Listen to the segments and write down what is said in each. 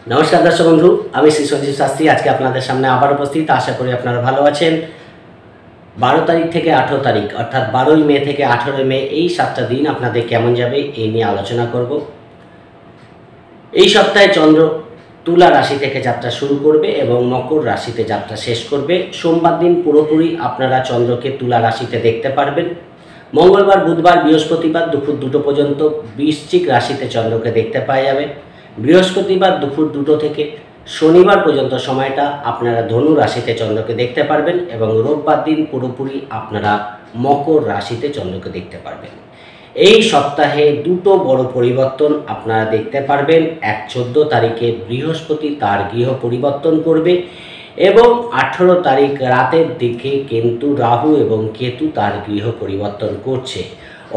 নমস্কার দর্শক বন্ধু, আমি শ্রী সঞ্জীব শাস্ত্রী আজকে আপনাদের সামনে আবার উপস্থিত। আশা করি আপনারা ভালো আছেন। 12 তারিখ থেকে 18 তারিখ অর্থাৎ 12ই মে থেকে 18 মে এই 7টা দিন আপনাদের কেমন যাবে এই নিয়ে আলোচনা করব। এই সপ্তাহে চন্দ্র তুলা রাশি থেকে যাত্রা শুরু করবে এবং মকর রাশিতে যাত্রা শেষ করবে। সোমবার দিন পুরোপুরি আপনারা চন্দ্রকে তুলা রাশিতে দেখতে পারবেন। মঙ্গলবার, বুধবার, বৃহস্পতিবার দুপুর 2টো পর্যন্ত বৃশ্চিক রাশিতে চন্দ্রকে দেখতে পাওয়া যাবে। বৃহস্পতিবার দুপুর 2টো থেকে শনিবার পর্যন্ত সময়টা আপনারা ধনু রাশিতে চন্দ্রকে দেখতে পারবেন এবং রোববার দিন পুরোপুরি আপনারা মকর রাশিতে চন্দ্রকে দেখতে পারবেন। এই সপ্তাহে দুটো বড় পরিবর্তন আপনারা দেখতে পারবেন। 14 তারিখে বৃহস্পতি তার গৃহ পরিবর্তন করবে এবং 18 তারিখ রাতের দিকে কিন্তু রাহু এবং কেতু তার গৃহ পরিবর্তন করছে।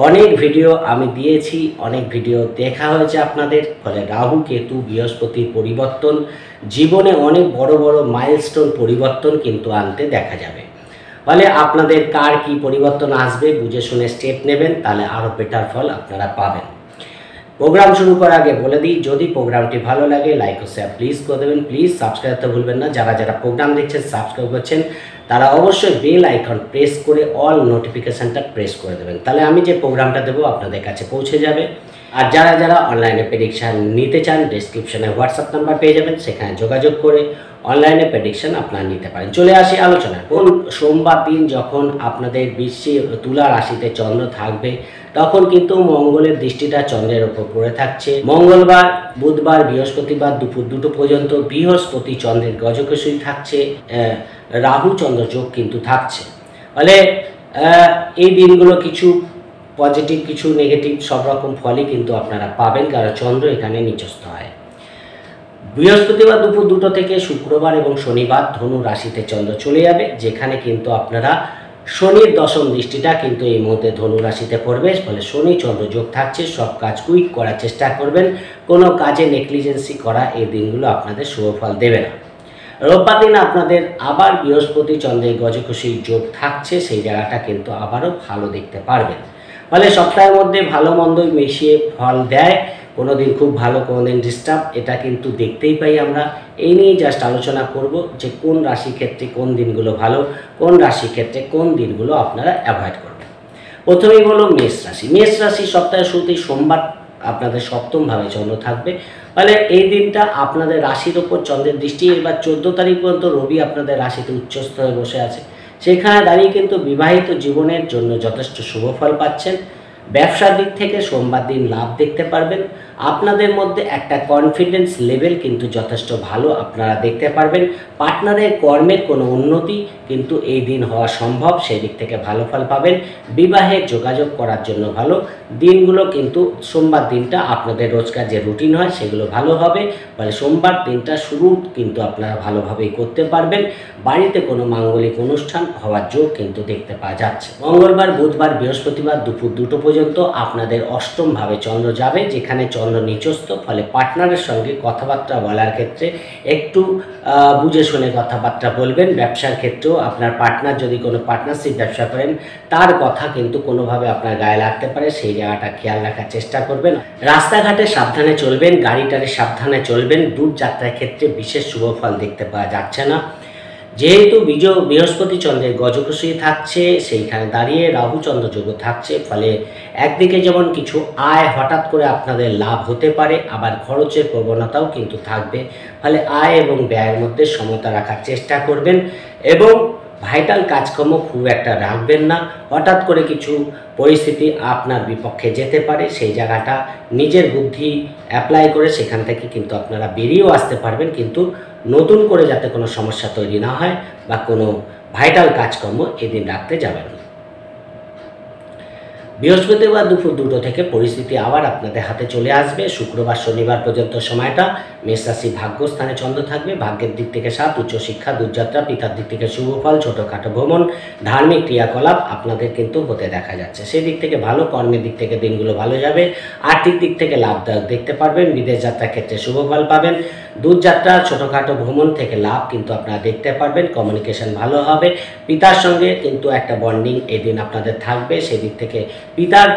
অনেক ভিডিও আমি দিয়েছি, অনেক ভিডিও দেখা হয়েছে আপনাদের। ফলে রাহু, কেতু, বৃহস্পতির পরিবর্তন জীবনে অনেক বড় বড় মাইলস্টোন পরিবর্তন কিন্তু আনতে দেখা যাবে। ফলে আপনাদের কার কি পরিবর্তন আসবে বুঝে শুনে স্টেপ নেবেন, তাহলে আরও বেটার ফল আপনারা পাবেন। প্রোগ্রাম শুরু করার আগে বলে দিই, যদি প্রোগ্রামটি ভালো লাগে লাইক ও শেয়ার প্লিজ করে দেবেন। প্লিজ সাবস্ক্রাইব করতে ভুলবেন না। যারা যারা প্রোগ্রাম দেখছেন, সাবস্ক্রাইব করছেন, তারা অবশ্যই বেল আইকন প্রেস করে অল নোটিফিকেশানটা প্রেস করে দেবেন, তাহলে আমি যে প্রোগ্রামটা দেবো আপনাদের কাছে পৌঁছে যাবে। আর যারা যারা অনলাইনে প্রেডিকশান নিতে চান, ডেসক্রিপশানে হোয়াটসঅ্যাপ নাম্বার পেয়ে যাবেন, সেখানে যোগাযোগ করে অনলাইনে প্রেডিকশান আপনারা নিতে পারেন। চলে আসি আলোচনা। কোন সোমবার দিন যখন আপনাদের তুলা রাশিতে চন্দ্র থাকবে, তখন কিন্তু মঙ্গলের দৃষ্টিটা চন্দ্রের ওপর পড়ে থাকছে। মঙ্গলবার, বুধবার, বৃহস্পতিবার দুপুর 2টো পর্যন্ত বৃহস্পতি চন্দ্রের গজকেশরী থাকছে, রাহু চন্দ্র যোগ কিন্তু থাকছে। ফলে এই দিনগুলো কিছু পজিটিভ, কিছু নেগেটিভ, সব রকম ফলই কিন্তু আপনারা পাবেন, কারণ চন্দ্র এখানে নিচস্থ হয়। বৃহস্পতিবার দুপুর 2টো থেকে শুক্রবার এবং শনিবার ধনু রাশিতে চন্দ্র চলে যাবে, যেখানে কিন্তু আপনারা শনির দশম দৃষ্টিটা কিন্তু এই মুহূর্তে ধনু রাশিতে পড়বে। ফলে শনি চন্দ্র যোগ থাকছে। সব কাজ কুইক করার চেষ্টা করবেন, কোনো কাজে নেগলিজেন্সি করা এই দিনগুলো আপনাদের শুভ ফল দেবে না। রোববার দিন আপনাদের আবার বৃহস্পতি চন্দ্রের গজকেশরী যোগ থাকছে, সেই জায়গাটা কিন্তু আবারও ভালো দেখতে পারবেন। ফলে সপ্তাহের মধ্যে ভালো মন্দই মিশিয়ে ফল দেয়। কোনো দিন খুব ভালো, কোনো দিন ডিস্টার্ব, এটা কিন্তু দেখতেই পাই আমরা। এই নিয়েই জাস্ট আলোচনা করব যে কোন রাশি ক্ষেত্রে কোন দিনগুলো ভালো, কোন রাশি ক্ষেত্রে কোন দিনগুলো আপনারা অ্যাভয়েড করবেন। প্রথমেই হলো মেষ রাশি। মেষ রাশি সপ্তাহের শুরুতেই সোমবার আপনাদের সপ্তমভাবে চন্দ্র থাকবে। ফলে এই দিনটা আপনাদের রাশির ওপর চন্দ্রের দৃষ্টি। এবার 14 তারিখ পর্যন্ত রবি আপনাদের রাশিতে উচ্চস্থ হয়ে বসে আছে। সেখানে দাঁড়িয়ে কিন্তু বিবাহিত জীবনের জন্য যথেষ্ট শুভ ফল পাচ্ছেন। ব্যবসার দিক থেকে সোমবার দিন লাভ দেখতে পারবেন। আপনাদের মধ্যে একটা কনফিডেন্স লেভেল কিন্তু যথেষ্ট ভালো আপনারা দেখতে পারবেন। পার্টনারের কর্মের কোনো উন্নতি কিন্তু এই দিন হওয়া সম্ভব, সেই দিক থেকে ভালো ফল পাবেন। বিবাহে যোগাযোগ করার জন্য ভালো দিনগুলো কিন্তু সোমবার দিনটা আপনাদের রোজকার যে রুটিন হয় সেগুলো ভালো হবে। ফলে সোমবার দিনটা শুরু কিন্তু আপনারা ভালোভাবেই করতে পারবেন। বাড়িতে কোনো মাঙ্গলিক অনুষ্ঠান হওয়ার যোগ কিন্তু দেখতে পাওয়া যাচ্ছে। মঙ্গলবার, বুধবার, বৃহস্পতিবার দুপুর 2টো পর্যন্ত আপনাদের অষ্টমভাবে চন্দ্র যাবে, যেখানে চন্দ্র নিচস্থ। ফলে পার্টনারের সঙ্গে কথাবার্তা বলার ক্ষেত্রে একটু বুঝে শুনে কথাবার্তা বলবেন। ব্যবসার ক্ষেত্রেও আপনার পার্টনার যদি কোনো পার্টনারশিপ ব্যবসা করেন, তার কথা কিন্তু কোনোভাবে আপনার গায়ে লাগতে পারে, সেই জায়গাটা খেয়াল রাখার চেষ্টা করবেন। রাস্তাঘাটে সাবধানে চলবেন, গাড়ি টাড়ি সাবধানে চলবেন। দূর যাত্রার ক্ষেত্রে বিশেষ শুভ ফল দেখতে পাওয়া যাচ্ছে না। যেহেতু বৃহস্পতি চন্দ্রের গজকেশরী থাকছে, সেইখানে দাঁড়িয়ে রাহু চন্দ্র যোগ থাকছে। ফলে একদিকে যেমন কিছু আয় হঠাৎ করে আপনাদের লাভ হতে পারে, আবার খরচের প্রবণতাও কিন্তু থাকবে। ফলে আয় এবং ব্যয়ের মধ্যে সমতা রাখার চেষ্টা করবেন এবং ভাইটাল কাজকর্ম খুব একটা রাখবেন না। হঠাৎ করে কিছু পরিস্থিতি আপনার বিপক্ষে যেতে পারে, সেই জায়গাটা নিজের বুদ্ধি অ্যাপ্লাই করে সেখান থেকে কিন্তু আপনারা বেরিয়েও আসতে পারবেন, কিন্তু নতুন করে যাতে কোনো সমস্যা তৈরি না হয় বা কোনো ভাইটাল কাজকর্ম এদিন রাখতে যাবেন না। বৃহস্পতিবার দুপুর 2টো থেকে পরিস্থিতি আবার আপনাদের হাতে চলে আসবে। শুক্রবার, শনিবার পর্যন্ত সময়টা মেষ রাশি ভাগ্যস্থানে চন্দ্র থাকবে। ভাগ্যের দিক থেকে 7, উচ্চশিক্ষা, দূরযাত্রা, পিতার দিক থেকে শুভ ফল, ছোটোখাটো ভ্রমণ, ধার্মিক ক্রিয়াকলাপ আপনাদের কিন্তু হতে দেখা যাচ্ছে। সেই দিক থেকে ভালো, কর্মের দিক থেকে দিনগুলো ভালো যাবে। আর্থিক দিক থেকে লাভদায়ক দেখতে পারবেন। বিদেশ যাত্রার ক্ষেত্রে শুভ ফল পাবেন। দূরযাত্রা, ছোটোখাটো ভ্রমণ থেকে লাভ কিন্তু আপনারা দেখতে পারবেন। কমিউনিকেশন ভালো হবে। পিতার সঙ্গে কিন্তু একটা বন্ডিং এদিন আপনাদের থাকবে। সেই দিক থেকে পিতার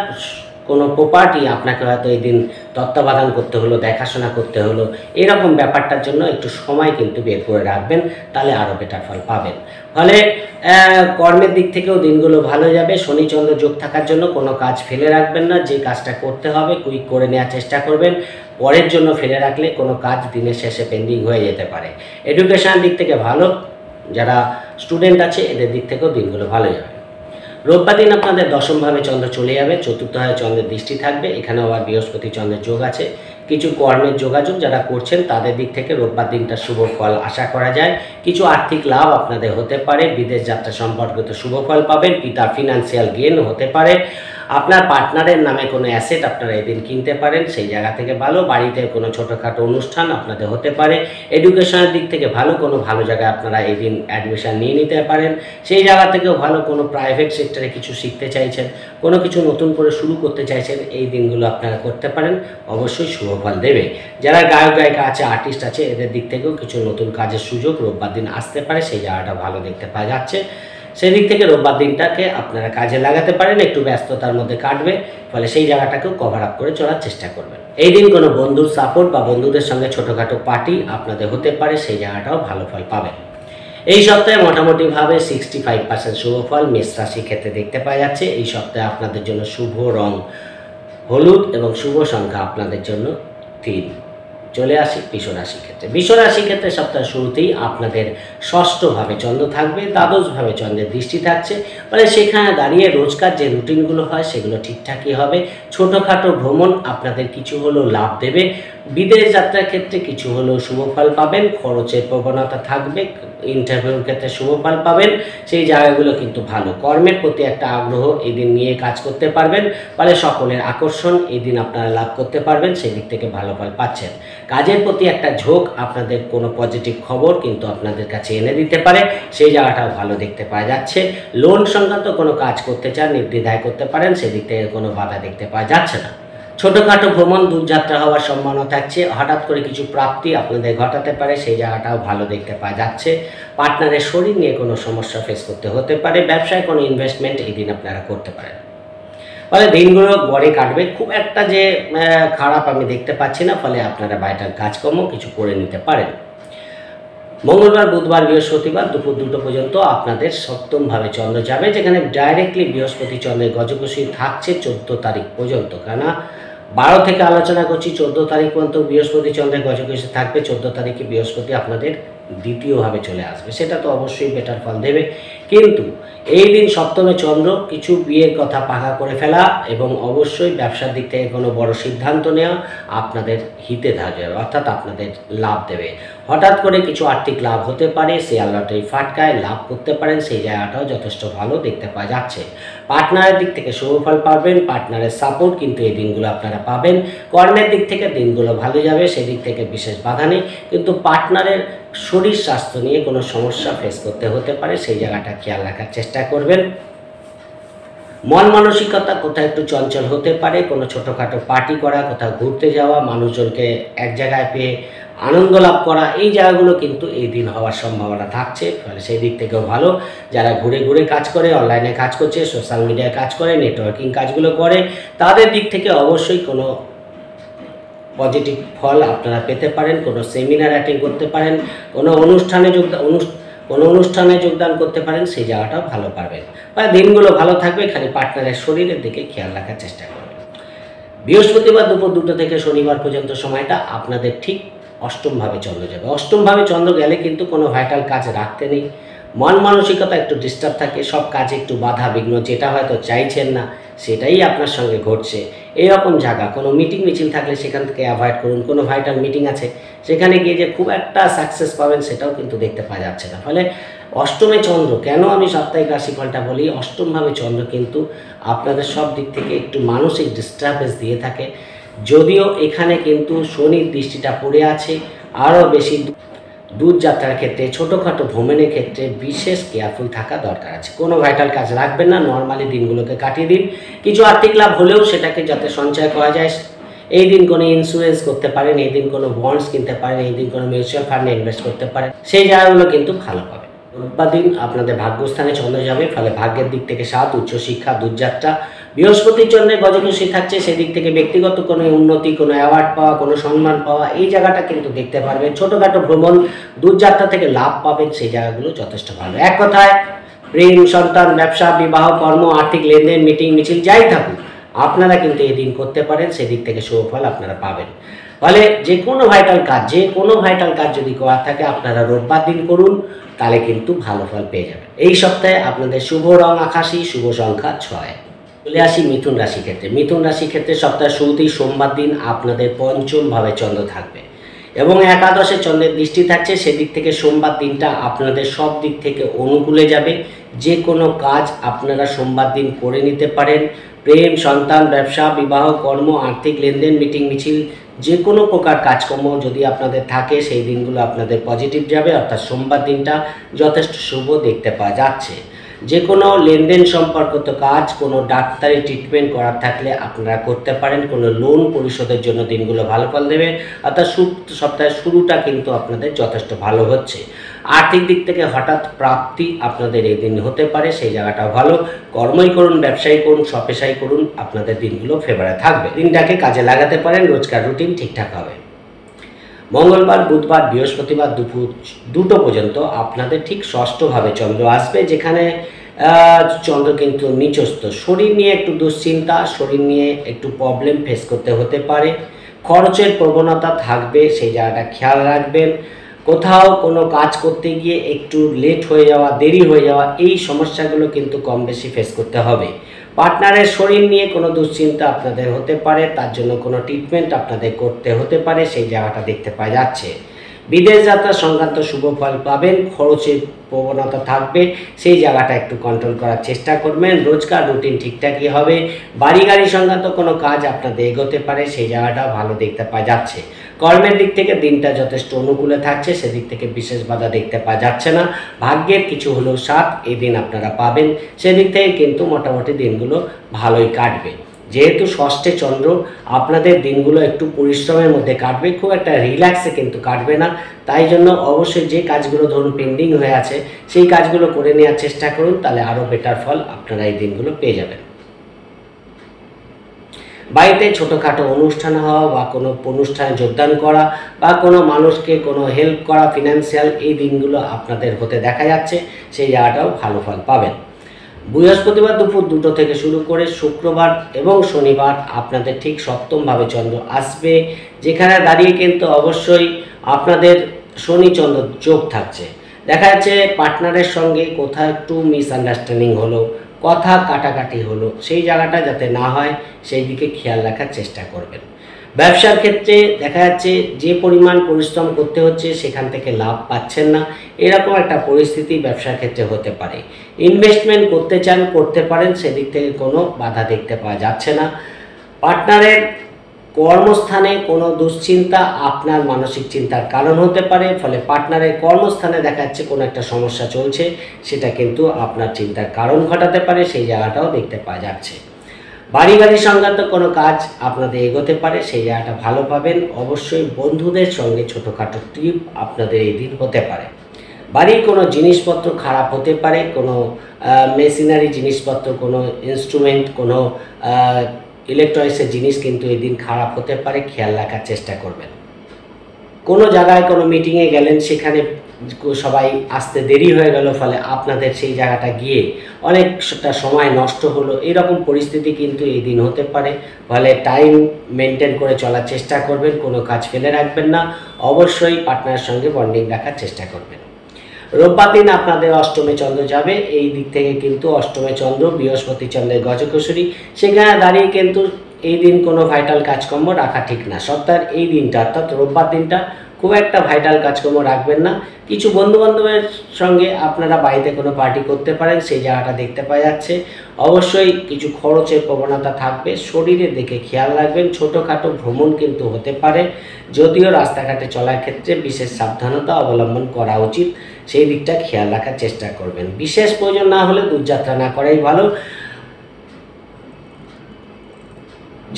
কোনো প্রপার্টি আপনাকে হয়তো এই দিন তত্ত্বাবধান করতে হলো, দেখাশোনা করতে হলো, এরকম ব্যাপারটার জন্য একটু সময় কিন্তু বের করে রাখবেন, তাহলে আরও বেটার ফল পাবেন। ফলে কর্মের দিক থেকেও দিনগুলো ভালো যাবে। শনি চন্দ্র যোগ থাকার জন্য কোনো কাজ ফেলে রাখবেন না, যে কাজটা করতে হবে কুইক করে নেওয়ার চেষ্টা করবেন। পরের জন্য ফেলে রাখলে কোনো কাজ দিনের শেষে পেন্ডিং হয়ে যেতে পারে। এডুকেশনের দিক থেকে ভালো, যারা স্টুডেন্ট আছে এদের দিক থেকেও দিনগুলো ভালো যাবে। রোববার দিন আপনাদের দশমভাবে চন্দ্র চলে যাবে, চতুর্থভাবে চন্দ্রের দৃষ্টি থাকবে, এখানেও আবার বৃহস্পতি চন্দ্রের যোগ আছে। কিছু কর্মের যোগাযোগ যারা করছেন তাদের দিক থেকে রোববার দিনটা শুভ ফল আশা করা যায়। কিছু আর্থিক লাভ আপনাদের হতে পারে, বিদেশ যাত্রা সম্পর্কিত শুভ ফল পাবেন, পিতার ফিনান্সিয়াল গেইন হতে পারে, আপনার পার্টনারের নামে কোনো অ্যাসেট আপনারা এদিন কিনতে পারেন, সেই জায়গা থেকে ভালো। বাড়িতে কোনো ছোটোখাটো অনুষ্ঠান আপনাদের হতে পারে। এডুকেশনের দিক থেকে ভালো, কোনো ভালো জায়গায় আপনারা এই দিন অ্যাডমিশন নিয়ে নিতে পারেন, সেই জায়গা থেকেও ভালো। কোনো প্রাইভেট সেক্টরে কিছু শিখতে চাইছেন, কোনো কিছু নতুন করে শুরু করতে চাইছেন, এই দিনগুলো আপনারা করতে পারেন, অবশ্যই শুভ ফল দেবে। যারা গায়ক গায়িকা আছে, আর্টিস্ট আছে, এদের দিক থেকেও কিছু নতুন কাজের সুযোগ রোববার দিন আসতে পারে, সেই জায়গাটা ভালো দেখতে পাওয়া যাচ্ছে। সেদিক থেকে রোববার দিনটাকে আপনারা কাজে লাগাতে পারেন, একটু ব্যস্ততার মধ্যে কাটবে, ফলে সেই জায়গাটাকেও কভার আপ করে চলার চেষ্টা করবেন। এই দিন কোনো বন্ধুর সাপোর্ট বা বন্ধুদের সঙ্গে ছোটোখাটো পার্টি আপনাদের হতে পারে, সেই জায়গাটাও ভালো ফল পাবেন। এই সপ্তাহে মোটামুটিভাবে 65% শুভ ফল মেষ রাশির ক্ষেত্রে দেখতে পাওয়া যাচ্ছে। এই সপ্তাহে আপনাদের জন্য শুভ রং হলুদ এবং শুভ সংখ্যা আপনাদের জন্য 3। চলে আসি বৃষ রাশির ক্ষেত্রে। বৃষ রাশির ক্ষেত্রে সপ্তাহের শুরুতেই আপনাদের ষষ্ঠভাবে চন্দ্র থাকবে, দ্বাদশভাবে চন্দ্রের দৃষ্টি থাকছে, মানে সেখানে দাঁড়িয়ে রোজকার যে রুটিনগুলো হয় সেগুলো ঠিকঠাকই হবে। ছোটোখাটো ভ্রমণ আপনাদের কিছু হলেও লাভ দেবে, বিদেশ যাত্রার ক্ষেত্রে কিছু হলেও শুভ ফল পাবেন, খরচের প্রবণতা থাকবে, ইন্টারভিউর ক্ষেত্রে শুভ ফল পাবেন, সেই জায়গাগুলো কিন্তু ভালো। কর্মের প্রতি একটা আগ্রহ এই দিন নিয়ে কাজ করতে পারবেন, ফলে সকলের আকর্ষণ এই দিন আপনারা লাভ করতে পারবেন, সেই দিক থেকে ভালো ফল পাচ্ছেন। কাজের প্রতি একটা ঝোঁক, আপনাদের কোনো পজিটিভ খবর কিন্তু আপনাদের কাছে এনে দিতে পারে, সেই জায়গাটাও ভালো দেখতে পাওয়া যাচ্ছে। লোন সংক্রান্ত কোনো কাজ করতে চান, নির্দ্বিধায় করতে পারেন, সেদিক থেকে কোনো বাধা দেখতে পাওয়া যাচ্ছে না। ছোটোখাটো ভ্রমণ, দূরযাত্রা হওয়ার সম্ভাবনা থাকছে, হঠাৎ করে কিছু প্রাপ্তি আপনাদের ঘটাতে পারে, সেই জায়গাটাও ভালো দেখতে পাওয়া যাচ্ছে। পার্টনারের শরীর নিয়ে কোনো সমস্যা ফেস করতে হতে পারে, ব্যবসায় কোনো ইনভেস্টমেন্ট এই দিন আপনারা করতে পারেন, ফলে দিনগুলো গড়ে কাটবে। খুব একটা যে খারাপ আমি দেখতে পাচ্ছি না, ফলে আপনারা ভাইটাল কাজকর্ম কিছু করে নিতে পারেন। মঙ্গলবার, বুধবার, বৃহস্পতিবার দুপুর 2টো পর্যন্ত আপনাদের সপ্তমভাবে চন্দ্র যাবে, যেখানে ডাইরেক্টলি বৃহস্পতি চন্দ্রের গজকেশী থাকছে 14 তারিখ পর্যন্ত। কেননা 12 থেকে আলোচনা করছি, 14 তারিখ পর্যন্ত বৃহস্পতি চন্দ্রের গজকেশী থাকবে। 14 তারিখে বৃহস্পতি আপনাদের দ্বিতীয়ভাবে চলে আসবে, সেটা তো অবশ্যই বেটার ফল দেবে। কিন্তু এই দিন সপ্তমে চন্দ্র, কিছু বিয়ের কথা পাকা করে ফেলা এবং অবশ্যই ব্যবসার দিক থেকে কোনো বড় সিদ্ধান্ত নেওয়া আপনাদের হিতে থাকবে, অর্থাৎ আপনাদের লাভ দেবে। হঠাৎ করে কিছু আর্থিক লাভ হতে পারে, শেয়ার লটারি ফাটকায় লাভ করতে পারেন, সেই জায়গাটাও যথেষ্ট ভালো দেখতে পাওয়া যাচ্ছে। পার্টনারের দিক থেকে শুভ ফল পাবেন, পার্টনারের সাপোর্ট কিন্তু এই দিনগুলো আপনারা পাবেন। কর্মের দিক থেকে দিনগুলো ভালো যাবে, সেদিক থেকে বিশেষ বাধা নেই, কিন্তু পার্টনারের শরীর স্বাস্থ্য নিয়ে কোনো সমস্যা ফেস করতে হতে পারে, সেই জায়গাটা খেয়াল রাখার চেষ্টা করবেন। মন মানসিকতা কোথাও একটু চঞ্চল হতে পারে, কোনো ছোটোখাটো পার্টি করা, কোথাও ঘুরতে যাওয়া, মানুষজনকে এক জায়গায় পেয়ে আনন্দ লাভ করা, এই জায়গাগুলো কিন্তু এই দিন হওয়ার সম্ভাবনা থাকছে, ফলে সেই দিক থেকেও ভালো। যারা ঘুরে ঘুরে কাজ করে, অনলাইনে কাজ করছে, সোশ্যাল মিডিয়ায় কাজ করে, নেটওয়ার্কিং কাজগুলো করে, তাদের দিক থেকে অবশ্যই কোনো পজিটিভ ফল আপনারা পেতে পারেন। কোনো সেমিনার অ্যাটেন্ড করতে পারেন, কোনো অনুষ্ঠানে যোগদান করতে পারেন, সেই জায়গাটাও ভালো পারবেন। বা দিনগুলো ভালো থাকবে, খালি পার্টনারের শরীরের দিকে খেয়াল রাখার চেষ্টা করবেন। বৃহস্পতিবার দুপুর 2টো থেকে শনিবার পর্যন্ত সময়টা আপনাদের ঠিক অষ্টমভাবে চন্দ্র যাবে। অষ্টমভাবে চন্দ্র গেলে কিন্তু কোনো ভাইটাল কাজ রাখতে নেই, মন মানসিকতা একটু ডিস্টার্ব থাকে, সব কাজে একটু বাধা বিঘ্ন, যেটা হয়তো চাইছেন না সেটাই আপনার সঙ্গে ঘটছে, এইরকম জায়গা। কোনো মিটিং মিছিল থাকলে সেখান থেকে অ্যাভয়েড করুন। কোনো ভাইটাল মিটিং আছে সেখানে গিয়ে যে খুব একটা সাকসেস পাবেন সেটাও কিন্তু দেখতে পাওয়া যাচ্ছে না। ফলে অষ্টমে চন্দ্র, কেন আমি সাপ্তাহিক রাশিফলটা বলি, অষ্টমভাবে চন্দ্র কিন্তু আপনাদের সব দিক থেকে একটু মানসিক ডিস্টার্বেন্স দিয়ে থাকে। যদিও এখানে কিন্তু শনির দৃষ্টিটা পড়ে আছে, আরও বেশি দূরযাত্রার ক্ষেত্রে, ছোটোখাটো ভ্রমণের ক্ষেত্রে বিশেষ কেয়ারফুল থাকা দরকার আছে। কোনো ভাইটাল কাজ রাখবেন না, নর্মালি দিনগুলোকে কাটিয়ে দিন। কিছু আর্থিক লাভ হলেও সেটাকে যাতে সঞ্চয় করা যায়, এই দিন কোনো ইন্স্যুরেন্স করতে পারেন, এই দিন কোনো বন্ডস কিনতে পারেন, এই দিন কোনো মিউচুয়াল ফান্ডে ইনভেস্ট করতে পারেন, সেই জায়গাগুলো কিন্তু ভালো পাবে। রোববার দিন আপনাদের ভাগ্যস্থানে চন্দ্র যাবে, ফলে ভাগ্যের দিক থেকে 7, উচ্চশিক্ষা, দূরযাত্রা, বৃহস্পতির জন্য গজকেশরী থাকছে, সেদিক থেকে ব্যক্তিগত কোনো উন্নতি, কোনো অ্যাওয়ার্ড পাওয়া, কোনো সম্মান পাওয়া, এই জায়গাটা কিন্তু দেখতে পারবেন। ছোটোখাটো ভ্রমণ, দূরযাত্রা থেকে লাভ পাবেন, সেই জায়গাগুলো যথেষ্ট ভালো। এক কথায় প্রেম, সন্তান, ব্যবসা, বিবাহ, কর্ম, আর্থিক লেনদেন, মিটিং মিছিল যাই থাকুক, আপনারা কিন্তু এই দিন করতে পারেন, সেদিক থেকে শুভ ফল আপনারা পাবেন। ফলে যে কোনো ভাইটাল কাজ যদি করার থাকে আপনারা রোববার দিন করুন, তাহলে কিন্তু ভালো ফল পেয়ে যাবেন। এই সপ্তাহে আপনাদের শুভ রং আকাশী, শুভ সংখ্যা 6। চলে আসি মিথুন রাশি ক্ষেত্রে। মিথুন রাশি ক্ষেত্রে সপ্তাহের শুরুতেই সোমবার দিন আপনাদের পঞ্চম ভাবে চন্দ্র থাকবে এবং একাদশে চন্দ্রের দৃষ্টি থাকছে, সেদিক থেকে সোমবার দিনটা আপনাদের সব দিক থেকে অনুকূলে যাবে। যে কোনো কাজ আপনারা সোমবার দিন করে নিতে পারেন। প্রেম, সন্তান, ব্যবসা, বিবাহ, কর্ম, আর্থিক লেনদেন, মিটিং মিছিল, যে কোনো প্রকার কাজকর্ম যদি আপনাদের থাকে সেই দিনগুলো আপনাদের পজিটিভ যাবে, অর্থাৎ সোমবার দিনটা যথেষ্ট শুভ দেখতে পাওয়া যাচ্ছে। যে কোনো লেনদেন সম্পর্কিত কাজ, কোনো ডাক্তারি ট্রিটমেন্ট করার থাকলে আপনারা করতে পারেন। কোনো লোন পরিশোধের জন্য দিনগুলো ভালো ফল দেবে, অর্থাৎ সপ্তাহের শুরুটা কিন্তু আপনাদের যথেষ্ট ভালো হচ্ছে। আর্থিক দিক থেকে হঠাৎ প্রাপ্তি আপনাদের এই দিন হতে পারে, সেই জায়গাটাও ভালো। কর্মই করুন, ব্যবসায়ী করুন, স্বপেশাই করুন, আপনাদের দিনগুলো ফেভারে থাকবে। দিনটাকে কাজে লাগাতে পারেন, রোজকার রুটিন ঠিকঠাক হবে। মঙ্গলবার, বুধবার, বৃহস্পতিবার দুপুর 2টো পর্যন্ত আপনাদের ঠিক ষষ্ঠভাবে চন্দ্র আসবে, যেখানে চন্দ্র কিন্তু নিচস্থ। শরীর নিয়ে একটু দুশ্চিন্তা, শরীর নিয়ে একটু প্রবলেম ফেস করতে হতে পারে, খরচের প্রবণতা থাকবে, সেই জায়গাটা খেয়াল রাখবেন। কোথাও কোনো কাজ করতে গিয়ে একটু লেট হয়ে যাওয়া, দেরি হয়ে যাওয়া, এই সমস্যাগুলো কিন্তু কম বেশি ফেস করতে হবে। পার্টনারের শরীর নিয়ে কোনো দুশ্চিন্তা আপনাদের হতে পারে, তার জন্য কোনো ট্রিটমেন্ট আপনাদের করতে হতে পারে, সেই জায়গাটা দেখতে পাওয়া যাচ্ছে। বিদেশ যাত্রা সংক্রান্ত শুভ ফল পাবেন, খরচের প্রবণতা থাকবে, সেই জায়গাটা একটু কন্ট্রোল করার চেষ্টা করবেন। রোজকার রুটিন ঠিকঠাকই হবে। বাড়ি গাড়ি সংক্রান্ত কোনো কাজ আপনাদের এগোতে পারে, সেই জায়গাটাও ভালো দেখতে পাওয়া যাচ্ছে। কর্মের দিক থেকে দিনটা যথেষ্ট অনুকূলে থাকছে, সেদিক থেকে বিশেষ বাধা দেখতে পাওয়া যাচ্ছে না। ভাগ্যের কিছু হলেও সাথ এই দিন আপনারা পাবেন, সেদিক থেকে কিন্তু মোটামুটি দিনগুলো ভালোই কাটবে। যেহেতু ষষ্ঠে চন্দ্র, আপনাদের দিনগুলো একটু পরিশ্রমের মধ্যে কাটবে, খুব একটা রিল্যাক্সে কিন্তু কাটবে না। তাই জন্য অবশ্যই যে কাজগুলো ধরুন পেন্ডিং হয়ে আছে, সেই কাজগুলো করে নেওয়ার চেষ্টা করুন, তাহলে আরও বেটার ফল আপনারা এই দিনগুলো পেয়ে যাবেন। বাড়িতে ছোটোখাটো অনুষ্ঠান হওয়া বা কোনো অনুষ্ঠানে যোগদান করা বা কোনো মানুষকে কোনো হেল্প করা, ফিনান্সিয়াল, এই দিনগুলো আপনাদের হতে দেখা যাচ্ছে, সেই জায়গাটাও ভালো ফল পাবেন। বৃহস্পতিবার দুপুর 2টো থেকে শুরু করে শুক্রবার এবং শনিবার আপনাদের ঠিক সপ্তমভাবে চন্দ্র আসবে, যেখানে দাঁড়িয়ে কিন্তু অবশ্যই আপনাদের শনি চন্দ্র যোগ থাকছে। দেখা যাচ্ছে পার্টনারের সঙ্গে কোথাও একটু মিসআন্ডারস্ট্যান্ডিং হলো, কথা কাটাকাটি হলো, সেই জায়গাটা যাতে না হয় সেই দিকে খেয়াল রাখার চেষ্টা করবেন। ব্যবসার ক্ষেত্রে দেখা যাচ্ছে যে পরিমাণ পরিশ্রম করতে হচ্ছে সেখান থেকে লাভ পাচ্ছেন না, এরকম একটা পরিস্থিতি ব্যবসার ক্ষেত্রে হতে পারে। ইনভেস্টমেন্ট করতে চান, করতে পারেন, সেদিক থেকে কোনো বাধা দেখতে পাওয়া যাচ্ছে না। পার্টনারের কর্মস্থানে কোনো দুশ্চিন্তা আপনার মানসিক চিন্তার কারণ হতে পারে, ফলে পার্টনারের কর্মস্থানে দেখা যাচ্ছে কোনো একটা সমস্যা চলছে, সেটা কিন্তু আপনার চিন্তার কারণ ঘটাতে পারে, সেই জায়গাটাও দেখতে পাওয়া যাচ্ছে। বাড়ি সংক্রান্ত কোনো কাজ আপনাদের এগোতে পারে, সেই জায়গাটা ভালো পাবেন। অবশ্যই বন্ধুদের সঙ্গে ছোটোখাটো ট্রিপ আপনাদের এই দিন হতে পারে। বাড়ির কোনো জিনিসপত্র খারাপ হতে পারে, কোনো মেশিনারি জিনিসপত্র, কোনো ইনস্ট্রুমেন্ট, কোনো ইলেকট্রনিক্সের জিনিস কিন্তু এই দিন খারাপ হতে পারে, খেয়াল রাখার চেষ্টা করবেন। কোনো জায়গায় কোনো মিটিংয়ে গেলেন, সেখানে সবাই আসতে দেরি হয়ে গেল, ফলে আপনাদের সেই জায়গাটা গিয়ে অনেকটা সময় নষ্ট হলো, এরকম পরিস্থিতি কিন্তু এই দিন হতে পারে। ফলে টাইম মেনটেন করে চলার চেষ্টা করবেন, কোনো কাজ ফেলে রাখবেন না, অবশ্যই পার্টনারের সঙ্গে বন্ডিং রাখার চেষ্টা করবেন। রোববার দিন আপনাদের অষ্টমে চন্দ্র যাবে, এই দিক থেকে কিন্তু অষ্টমে চন্দ্র, বৃহস্পতি চন্দ্রের গজকেশরী, সেখানে দাঁড়িয়ে কিন্তু এই দিন কোনো ভাইটাল কাজকর্ম রাখা ঠিক না। সপ্তাহের এই দিনটা অর্থাৎ রোববার দিনটা খুব একটা ভাইটাল কাজকর্ম রাখবেন না। কিছু বন্ধুবান্ধবের সঙ্গে আপনারা বাড়িতে কোনো পার্টি করতে পারেন, সেই জায়গাটা দেখতে পাওয়া যাচ্ছে। অবশ্যই কিছু খরচের প্রবণতা থাকবে, শরীরের দিকে খেয়াল রাখবেন। ছোটোখাটো ভ্রমণ কিন্তু হতে পারে, যদিও রাস্তাঘাটে চলার ক্ষেত্রে বিশেষ সাবধানতা অবলম্বন করা উচিত, সেই দিকটা খেয়াল রাখার চেষ্টা করবেন। বিশেষ প্রয়োজন না হলে দূরযাত্রা না করাই ভালো।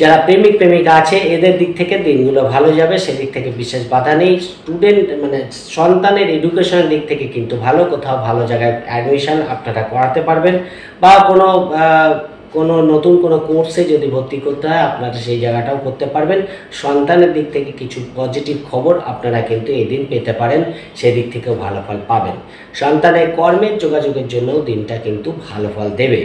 যারা প্রেমিক প্রেমিকা আছে এদের দিক থেকে দিনগুলো ভালো যাবে, সেদিক থেকে বিশেষ বাধা নেই। স্টুডেন্ট মানে সন্তানের এডুকেশনের দিক থেকে কিন্তু ভালো, কোথাও ভালো জায়গায় অ্যাডমিশন আপনারা করাতে পারবেন বা কোনো কোনো নতুন কোনো কোর্সে যদি ভর্তি করতে হয় আপনারা সেই জায়গাটাও করতে পারবেন। সন্তানের দিক থেকে কিছু পজিটিভ খবর আপনারা কিন্তু এই দিন পেতে পারেন, সেদিক থেকেও ভালো ফল পাবেন। সন্তানের কর্মের যোগাযোগের জন্যও দিনটা কিন্তু ভালো ফল দেবে।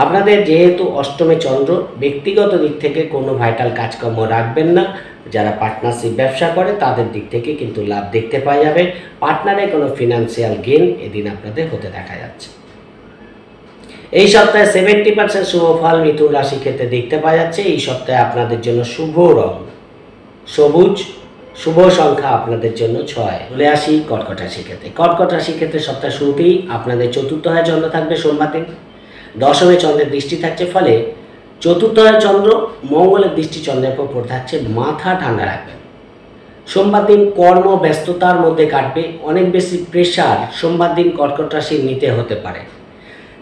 আপনাদের যেহেতু অষ্টমে চন্দ্র, ব্যক্তিগত দিক থেকে কোনো ভাইটাল কাজকর্ম রাখবেন না। যারা পার্টনারশিপ ব্যবসা করে তাদের দিক থেকে কিন্তু লাভ দেখতে পাওয়া যাবে। পার্টনারে কোনো ফিনান্সিয়াল গেইন এদিন আপনাদের হতে দেখা যাচ্ছে। এই সপ্তাহে 70% শুভ ফল মিথুন রাশি ক্ষেত্রে দেখতে পাওয়া যাচ্ছে। এই সপ্তাহে আপনাদের জন্য শুভ রং সবুজ, শুভ সংখ্যা আপনাদের জন্য 6। চলে আসি কর্কট রাশি ক্ষেত্রে। কর্কট রাশি ক্ষেত্রে সপ্তাহ শুরুতেই আপনাদের চতুর্থ হয় চন্দ্র থাকবে সোমবার দিন। দশমে চন্দ্রের দৃষ্টি থাকছে, ফলে চতুর্থ হয় চন্দ্র, মঙ্গলের দৃষ্টি চন্দ্রের উপর পড়ে থাকছে। মাথা ঠান্ডা রাখবেন। সোমবার দিন কর্ম ব্যস্ততার মধ্যে কাটবে। অনেক বেশি প্রেশার সোমবার দিন কর্কট রাশির নিতে হতে পারে।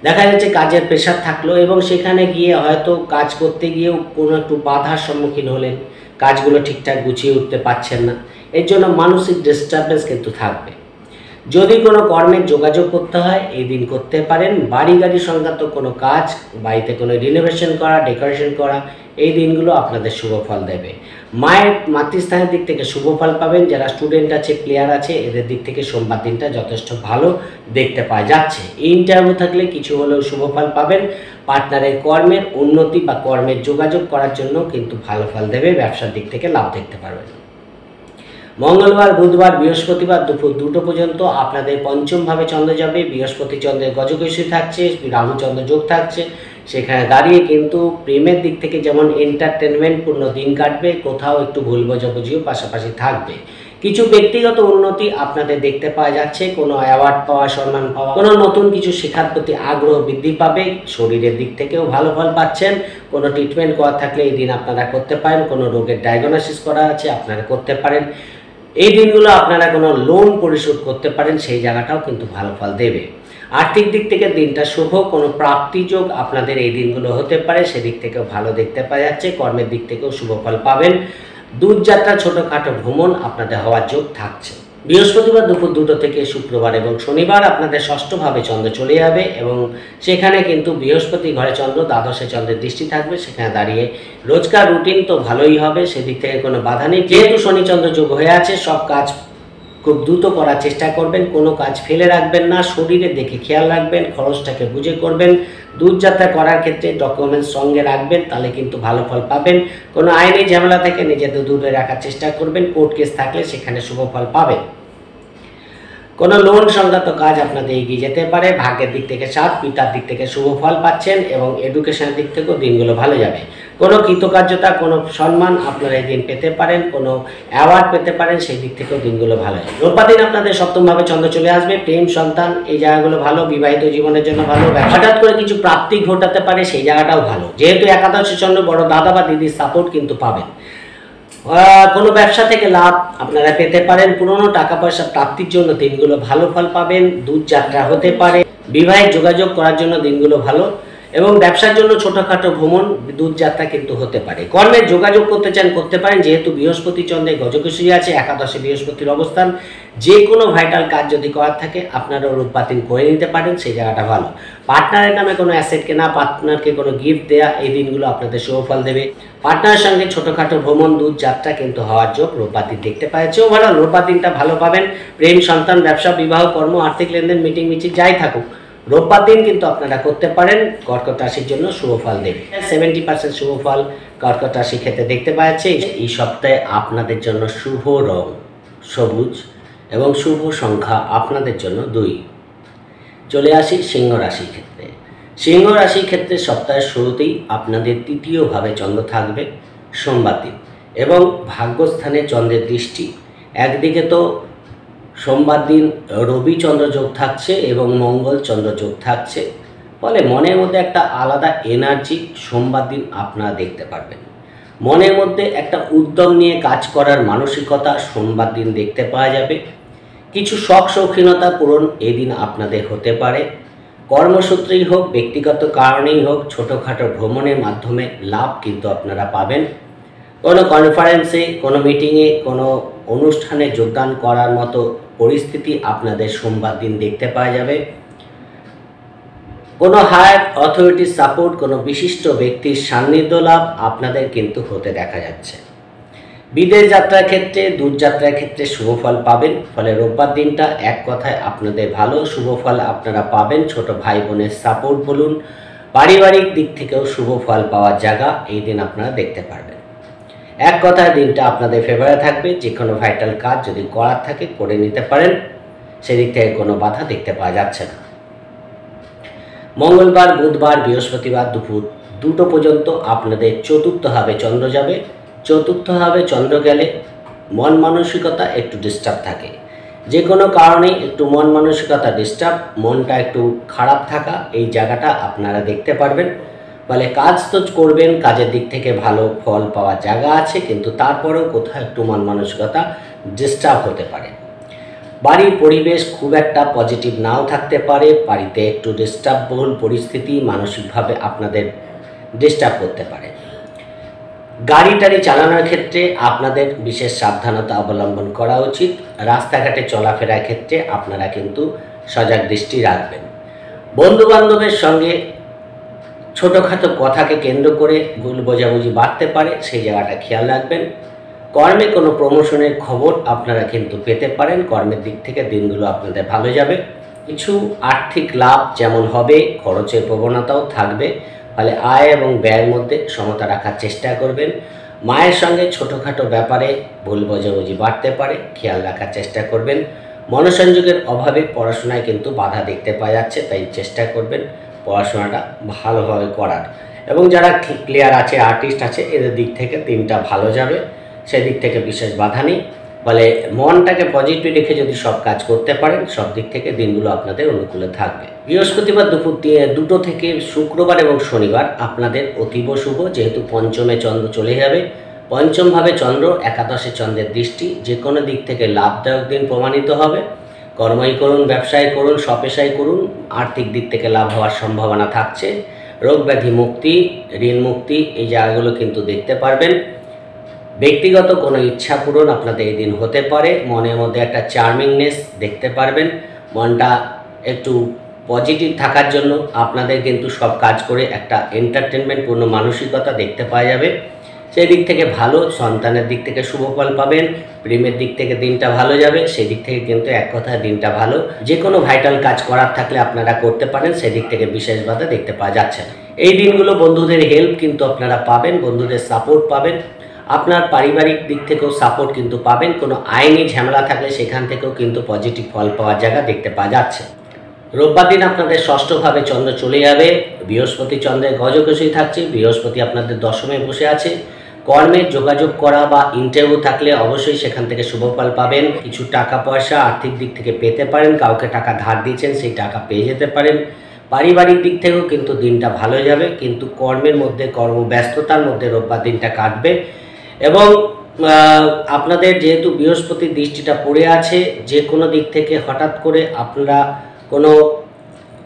দেখা যাচ্ছে কাজের প্রেশার থাকলো এবং সেখানে গিয়ে হয়তো কাজ করতে গিয়েও কোনো একটু বাধার সম্মুখীন হলেন, কাজগুলো ঠিকঠাক গুছিয়ে উঠতে পারছেন না। এর জন্য মানসিক ডিস্টারবেন্স কিন্তু থাকবে। যদি কোনো কর্মের যোগাযোগ করতে হয় এই দিন করতে পারেন। বাড়ি গাড়ি সংক্রান্ত কোনো কাজ, বাড়িতে কোনো রিনোভেশন করা, ডেকোরেশন করা, এই দিনগুলো আপনাদের শুভ ফল দেবে। মায়ের মাতৃস্থানের দিক থেকে শুভ ফল পাবেন। যারা স্টুডেন্ট আছে, প্লেয়ার আছে, এদের দিক থেকে সোমবার দিনটা যথেষ্ট ভালো দেখতে পাওয়া যাচ্ছে। ইন্টারভিউ থাকলে কিছু হলেও শুভ ফল পাবেন। পার্টনারের কর্মের উন্নতি বা কর্মের যোগাযোগ করার জন্য কিন্তু ভালো ফল দেবে। ব্যবসার দিক থেকে লাভ দেখতে পারবেন। মঙ্গলবার, বুধবার, বৃহস্পতিবার দুপুর 2টো পর্যন্ত আপনাদের পঞ্চমভাবে চন্দ্র যাবে। বৃহস্পতি চন্দ্রের গজকেশী থাকছে, রাহু চন্দ্র যোগ থাকছে। সেখানে দাঁড়িয়ে কিন্তু প্রেমের দিক থেকে যেমন এন্টারটেনমেন্টপূর্ণ দিন কাটবে, কোথাও একটু ভুল বোঝাবুঝিও পাশাপাশি থাকবে। কিছু ব্যক্তিগত উন্নতি আপনাদের দেখতে পাওয়া যাচ্ছে। কোনো অ্যাওয়ার্ড পাওয়া, সম্মান পাওয়া, কোনো নতুন কিছু শেখার প্রতি আগ্রহ বৃদ্ধি পাবে। শরীরের দিক থেকেও ভালো ফল পাচ্ছেন। কোনো ট্রিটমেন্ট করা থাকলে এই দিন আপনারা করতে পারেন। কোনো রোগের ডায়াগনোসিস করা আছে আপনারা করতে পারেন। এই দিনগুলো আপনারা কোনো লোন পরিশোধ করতে পারেন, সেই জায়গাটাও কিন্তু ভালো ফল দেবে। আর্থিক দিক থেকে দিনটা শুভ। কোনো প্রাপ্তিযোগ আপনাদের এই দিনগুলো হতে পারে, সেদিক থেকেও ভালো দেখতে পাওয়া যাচ্ছে। কর্মের দিক থেকেও শুভ ফল পাবেন। দূরযাত্রা, ছোটোখাটো ভ্রমণ আপনাদের হওয়ার যোগ থাকছে। বৃহস্পতিবার দুপুর 2টো থেকে শুক্রবার এবং শনিবার আপনাদের ষষ্ঠভাবে চন্দ্র চলে যাবে এবং সেখানে কিন্তু বৃহস্পতি ঘরে চন্দ্র, দ্বাদশে চন্দ্রের দৃষ্টি থাকবে। সেখানে দাঁড়িয়ে রোজকার রুটিন তো ভালোই হবে, সেদিক থেকে কোনো বাধা নেই। যেহেতু শনি চন্দ্র যোগ হয়ে আছে, সব কাজ খুব দ্রুত করার চেষ্টা করবেন। কোনো কাজ ফেলে রাখবেন না। শরীরের দিকে খেয়াল রাখবেন, খরচটাকে বুঝে করবেন। দূরযাত্রা করার ক্ষেত্রে ডকুমেন্টস সঙ্গে রাখবেন, তাহলে কিন্তু ভালো ফল পাবেন। কোনো আইনি ঝামেলা থেকে নিজেদের দূরে রাখার চেষ্টা করবেন। কোর্ট কেস থাকলে সেখানে শুভ ফল পাবেন। কোনো লোন সংক্রান্ত কাজ আপনাদের এগিয়ে যেতে পারে। ভাগ্যের দিক থেকে 7, পিতার দিক থেকে শুভ ফল পাচ্ছেন এবং এডুকেশনের দিক থেকেও দিনগুলো ভালো যাবে। কোনো কৃতকার্যতা, কোনো সম্মান আপনারা এই দিন পেতে পারেন, কোনো অ্যাওয়ার্ড পেতে পারেন, সেই দিক থেকেও দিনগুলো ভালো যাবে। রোববার দিন আপনাদের সপ্তমভাবে চন্দ্র চলে আসবে। প্রেম, সন্তান, এই জায়গাগুলো ভালো। বিবাহিত জীবনের জন্য ভালো। হঠাৎ করে কিছু প্রাপ্তি ঘটাতে পারে, সেই জায়গাটাও ভালো। যেহেতু একাদশে চন্দ্র, বড় দাদা বা দিদির সাপোর্ট কিন্তু পাবেন। কোনো ব্যবসা থেকে লাভ আপনারা পেতে পারেন। পুরনো টাকা পয়সা প্রাপ্তির জন্য দিনগুলো ভালো ফল পাবেন। দূরযাত্রা হতে পারে। বিবাহের যোগাযোগ করার জন্য দিনগুলো ভালো এবং ব্যবসার জন্য ছোটোখাটো ভ্রমণ, দূরযাত্রা কিন্তু হতে পারে। কর্মের যোগাযোগ করতে চান করতে পারেন। যেহেতু বৃহস্পতি চন্দ্রের গজকেশী আছে, একাদশে বৃহস্পতির অবস্থান, যে কোনো ভাইটাল কাজ যদি করার থাকে আপনারা রূপ বাতিল করে নিতে পারেন, সেই জায়গাটা ভালো। পার্টনারের নামে কোনো অ্যাসেট কেনা, পার্টনারকে কোনো গিফট দেওয়া, এই দিনগুলো আপনাদের শুভ ফল দেবে। পার্টনারের সঙ্গে ছোটোখাটো ভ্রমণ, দূরযাত্রা কিন্তু হওয়ার যোগ রোববার দিন দেখতে পাওয়া যাচ্ছে। ওভারঅল রোববার দিনটা ভালো পাবেন। প্রেম, সন্তান, ব্যবসা, বিবাহ, কর্ম, আর্থিক লেনদেন, মিটিং মিছিল যাই থাকুক, রোববার দিন কিন্তু আপনারা করতে পারেন। কর্কট রাশির জন্য শুভ ফল দেবে। 70% শুভ ফল কর্কট রাশির ক্ষেত্রে দেখতে পাওয়া যাচ্ছে। এই সপ্তাহে আপনাদের জন্য শুভ রং সবুজ এবং শুভ সংখ্যা আপনাদের জন্য 2। চলে আসি সিংহ রাশির ক্ষেত্রে। সিংহ রাশির ক্ষেত্রে সপ্তাহের শুরুতেই আপনাদের তৃতীয়ভাবে চন্দ্র থাকবে সোমবার দিন এবং ভাগ্যস্থানে চন্দ্রের দৃষ্টি। একদিকে তো সোমবার দিন রবি চন্দ্র যোগ থাকছে এবং মঙ্গল চন্দ্র যোগ থাকছে, ফলে মনের মধ্যে একটা আলাদা এনার্জি সোমবার দিন আপনারা দেখতে পারবেন। মনের মধ্যে একটা উদ্যম নিয়ে কাজ করার মানসিকতা সোমবার দিন দেখতে পাওয়া যাবে। কিছু শখ শৌখিনতা পূরণ এদিন আপনাদের হতে পারে। কর্মসূত্রেই হোক, ব্যক্তিগত কারণেই হোক, ছোটোখাটো ভ্রমণের মাধ্যমে লাভ কিন্তু আপনারা পাবেন। কোনো কনফারেন্সে, কোনো মিটিংয়ে, কোনো অনুষ্ঠানে যোগদান করার মতো পরিস্থিতি আপনাদের সোমবার দিন দেখতে পাওয়া যাবে। কোনো হায়ার অথরিটির সাপোর্ট, কোনো বিশিষ্ট ব্যক্তির সান্নিধ্য লাভ আপনাদের কিন্তু হতে দেখা যাচ্ছে। বিদেশ যাত্রার ক্ষেত্রে, দূরযাত্রার ক্ষেত্রে শুভ ফল পাবেন। ফলে রোববার দিনটা এক কথায় আপনাদের ভালো, শুভ ফল আপনারা পাবেন। ছোট ভাই বোনের সাপোর্ট বলুন, পারিবারিক দিক থেকেও শুভ ফল পাওয়ার জায়গা এই দিন আপনারা দেখতে পারবেন। এক কথায় দিনটা আপনাদের ফেভারে থাকবে। যে কোনো ভাইটাল কাজ যদি করার থাকে করে নিতে পারেন, সেদিক থেকে কোনো বাধা দেখতে পাওয়া যাচ্ছে না। মঙ্গলবার, বুধবার, বৃহস্পতিবার দুপুর 2টো পর্যন্ত আপনাদের চতুর্থভাবে চন্দ্র যাবে। চতুর্থভাবে চন্দ্র গেলে মন মানসিকতা একটু ডিস্টার্ব থাকে। যে কোনো কারণে একটু মন মানসিকতা ডিস্টার্ব, মনটা একটু খারাপ থাকা, এই জায়গাটা আপনারা দেখতে পারবেন। ফলে কাজ তো করবেন, কাজের দিক থেকে ভালো ফল পাওয়ার জায়গা আছে, কিন্তু তারপরেও কোথাও একটু মন মানসিকতা ডিস্টার্ব হতে পারে। বাড়ির পরিবেশ খুব একটা পজিটিভ নাও থাকতে পারে। বাড়িতে একটু ডিস্টার্ববহুল পরিস্থিতি মানসিকভাবে আপনাদের ডিস্টার্ব করতে পারে। গাড়ি টাড়ি চালানোর ক্ষেত্রে আপনাদের বিশেষ সাবধানতা অবলম্বন করা উচিত। রাস্তাঘাটে চলাফেরার ক্ষেত্রে আপনারা কিন্তু সজাগ দৃষ্টি রাখবেন। বন্ধুবান্ধবের সঙ্গে ছোটোখাটো কথাকে কেন্দ্র করে ভুল বোঝাবুঝি বাড়তে পারে, সেই জায়গাটা খেয়াল রাখবেন। কর্মে কোনো প্রমোশনের খবর আপনারা কিন্তু পেতে পারেন। কর্মের দিক থেকে দিনগুলো আপনাদের ভালো যাবে। কিছু আর্থিক লাভ যেমন হবে, খরচের প্রবণতাও থাকবে। ফলে আয় এবং ব্যয়ের মধ্যে সমতা রাখার চেষ্টা করবেন। মায়ের সঙ্গে ছোটোখাটো ব্যাপারে ভুল বোঝাবুঝি বাড়তে পারে, খেয়াল রাখার চেষ্টা করবেন। মনোসংযোগের অভাবে পড়াশোনায় কিন্তু বাধা দেখতে পাওয়া যাচ্ছে, তাই চেষ্টা করবেন পড়াশোনাটা ভালোভাবে করার। এবং যারা প্লেয়ার আছে, আর্টিস্ট আছে, এদের দিক থেকে দিনটা ভালো যাবে, সেদিক থেকে বিশেষ বাধা নেই। ফলে মনটাকে পজিটিভ রেখে যদি সব কাজ করতে পারেন, সব দিক থেকে দিনগুলো আপনাদের অনুকূলে থাকবে। বৃহস্পতিবার দুপুর 2টো থেকে শুক্রবার এবং শনিবার আপনাদের অতীব শুভ, যেহেতু পঞ্চমে চন্দ্র চলে যাবে। পঞ্চমভাবে চন্দ্র, একাদশে চন্দ্রের দৃষ্টি, যে কোনো দিক থেকে লাভদায়ক দিন প্রমাণিত হবে। কর্মই করুন, ব্যবসায় করুন, স্বপেশায় করুন, আর্থিক দিক থেকে লাভ হওয়ার সম্ভাবনা থাকছে। রোগ ব্যাধি মুক্তি, ঋণ মুক্তি, এই জায়গাগুলো কিন্তু দেখতে পারবেন। ব্যক্তিগত কোনো ইচ্ছা পূরণ আপনাদের এই দিন হতে পারে। মনের মধ্যে একটা চার্মিংনেস দেখতে পারবেন। মনটা একটু পজিটিভ থাকার জন্য আপনাদের কিন্তু সব কাজ করে একটা এন্টারটেনমেন্টপূর্ণ মানসিকতা দেখতে পাওয়া যাবে। সেই দিক থেকে ভালো। সন্তানের দিক থেকে শুভ ফল পাবেন। প্রেমের দিক থেকে দিনটা ভালো যাবে, সেই দিক থেকে কিন্তু এক কথায় দিনটা ভালো। যে কোনো ভাইটাল কাজ করার থাকলে আপনারা করতে পারেন, সেদিক থেকে বিশেষ বাধা দেখতে পাওয়া যাচ্ছে না। এই দিনগুলো বন্ধুদের হেল্প কিন্তু আপনারা পাবেন, বন্ধুদের সাপোর্ট পাবেন। আপনার পারিবারিক দিক থেকেও সাপোর্ট কিন্তু পাবেন। কোনো আইনি ঝামেলা থাকলে সেখান থেকেও কিন্তু পজিটিভ ফল পাওয়ার জায়গা দেখতে পাওয়া যাচ্ছে। রোববার দিন আপনাদের ষষ্ঠভাবে চন্দ্র চলে যাবে। বৃহস্পতি চন্দ্রের গজকেশই থাকছে। বৃহস্পতি আপনাদের দশমে বসে আছে। কর্মের যোগাযোগ করা বা ইন্টারভিউ থাকলে অবশ্যই সেখান থেকে শুভ ফল পাবেন। কিছু টাকা পয়সা আর্থিক দিক থেকে পেতে পারেন। কাউকে টাকা ধার দিয়েছেন, সেই টাকা পেয়ে যেতে পারেন। পারিবারিক দিক থেকেও কিন্তু দিনটা ভালো যাবে, কিন্তু কর্মের মধ্যে, কর্মব্যস্ততার মধ্যে রোববার দিনটা কাটবে। এবং আপনাদের যেহেতু বৃহস্পতির দৃষ্টিটা পড়ে আছে, যে কোনো দিক থেকে হঠাৎ করে আপনারা কোনো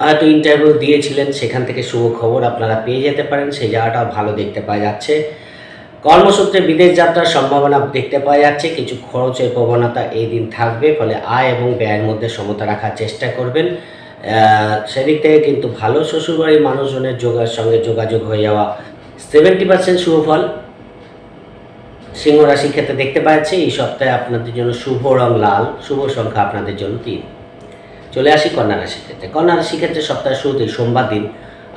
হয়তো ইন্টারভিউ দিয়েছিলেন, সেখান থেকে শুভ খবর আপনারা পেয়ে যেতে পারেন, সেই জায়গাটাও ভালো দেখতে পাওয়া যাচ্ছে। কর্মসূত্রে বিদেশ যাত্রার সম্ভাবনা দেখতে পাওয়া যাচ্ছে। কিছু খরচের প্রবণতা এই দিন থাকবে। ফলে আয় এবং ব্যয়ের মধ্যে সমতা রাখার চেষ্টা করবেন। সেদিক থেকে কিন্তু ভালো। শ্বশুরবাড়ির মানুষজনের সঙ্গে যোগাযোগ হয়ে যাওয়া 70% শুভ ফল সিংহ রাশির ক্ষেত্রে দেখতে পাচ্ছি। এই সপ্তাহে আপনাদের জন্য শুভ রং লাল, শুভ সংখ্যা আপনাদের জন্য 3। চলে আসি কন্যা রাশির ক্ষেত্রে। কন্যা রাশির ক্ষেত্রে সপ্তাহের শুরুতেই সোমবার দিন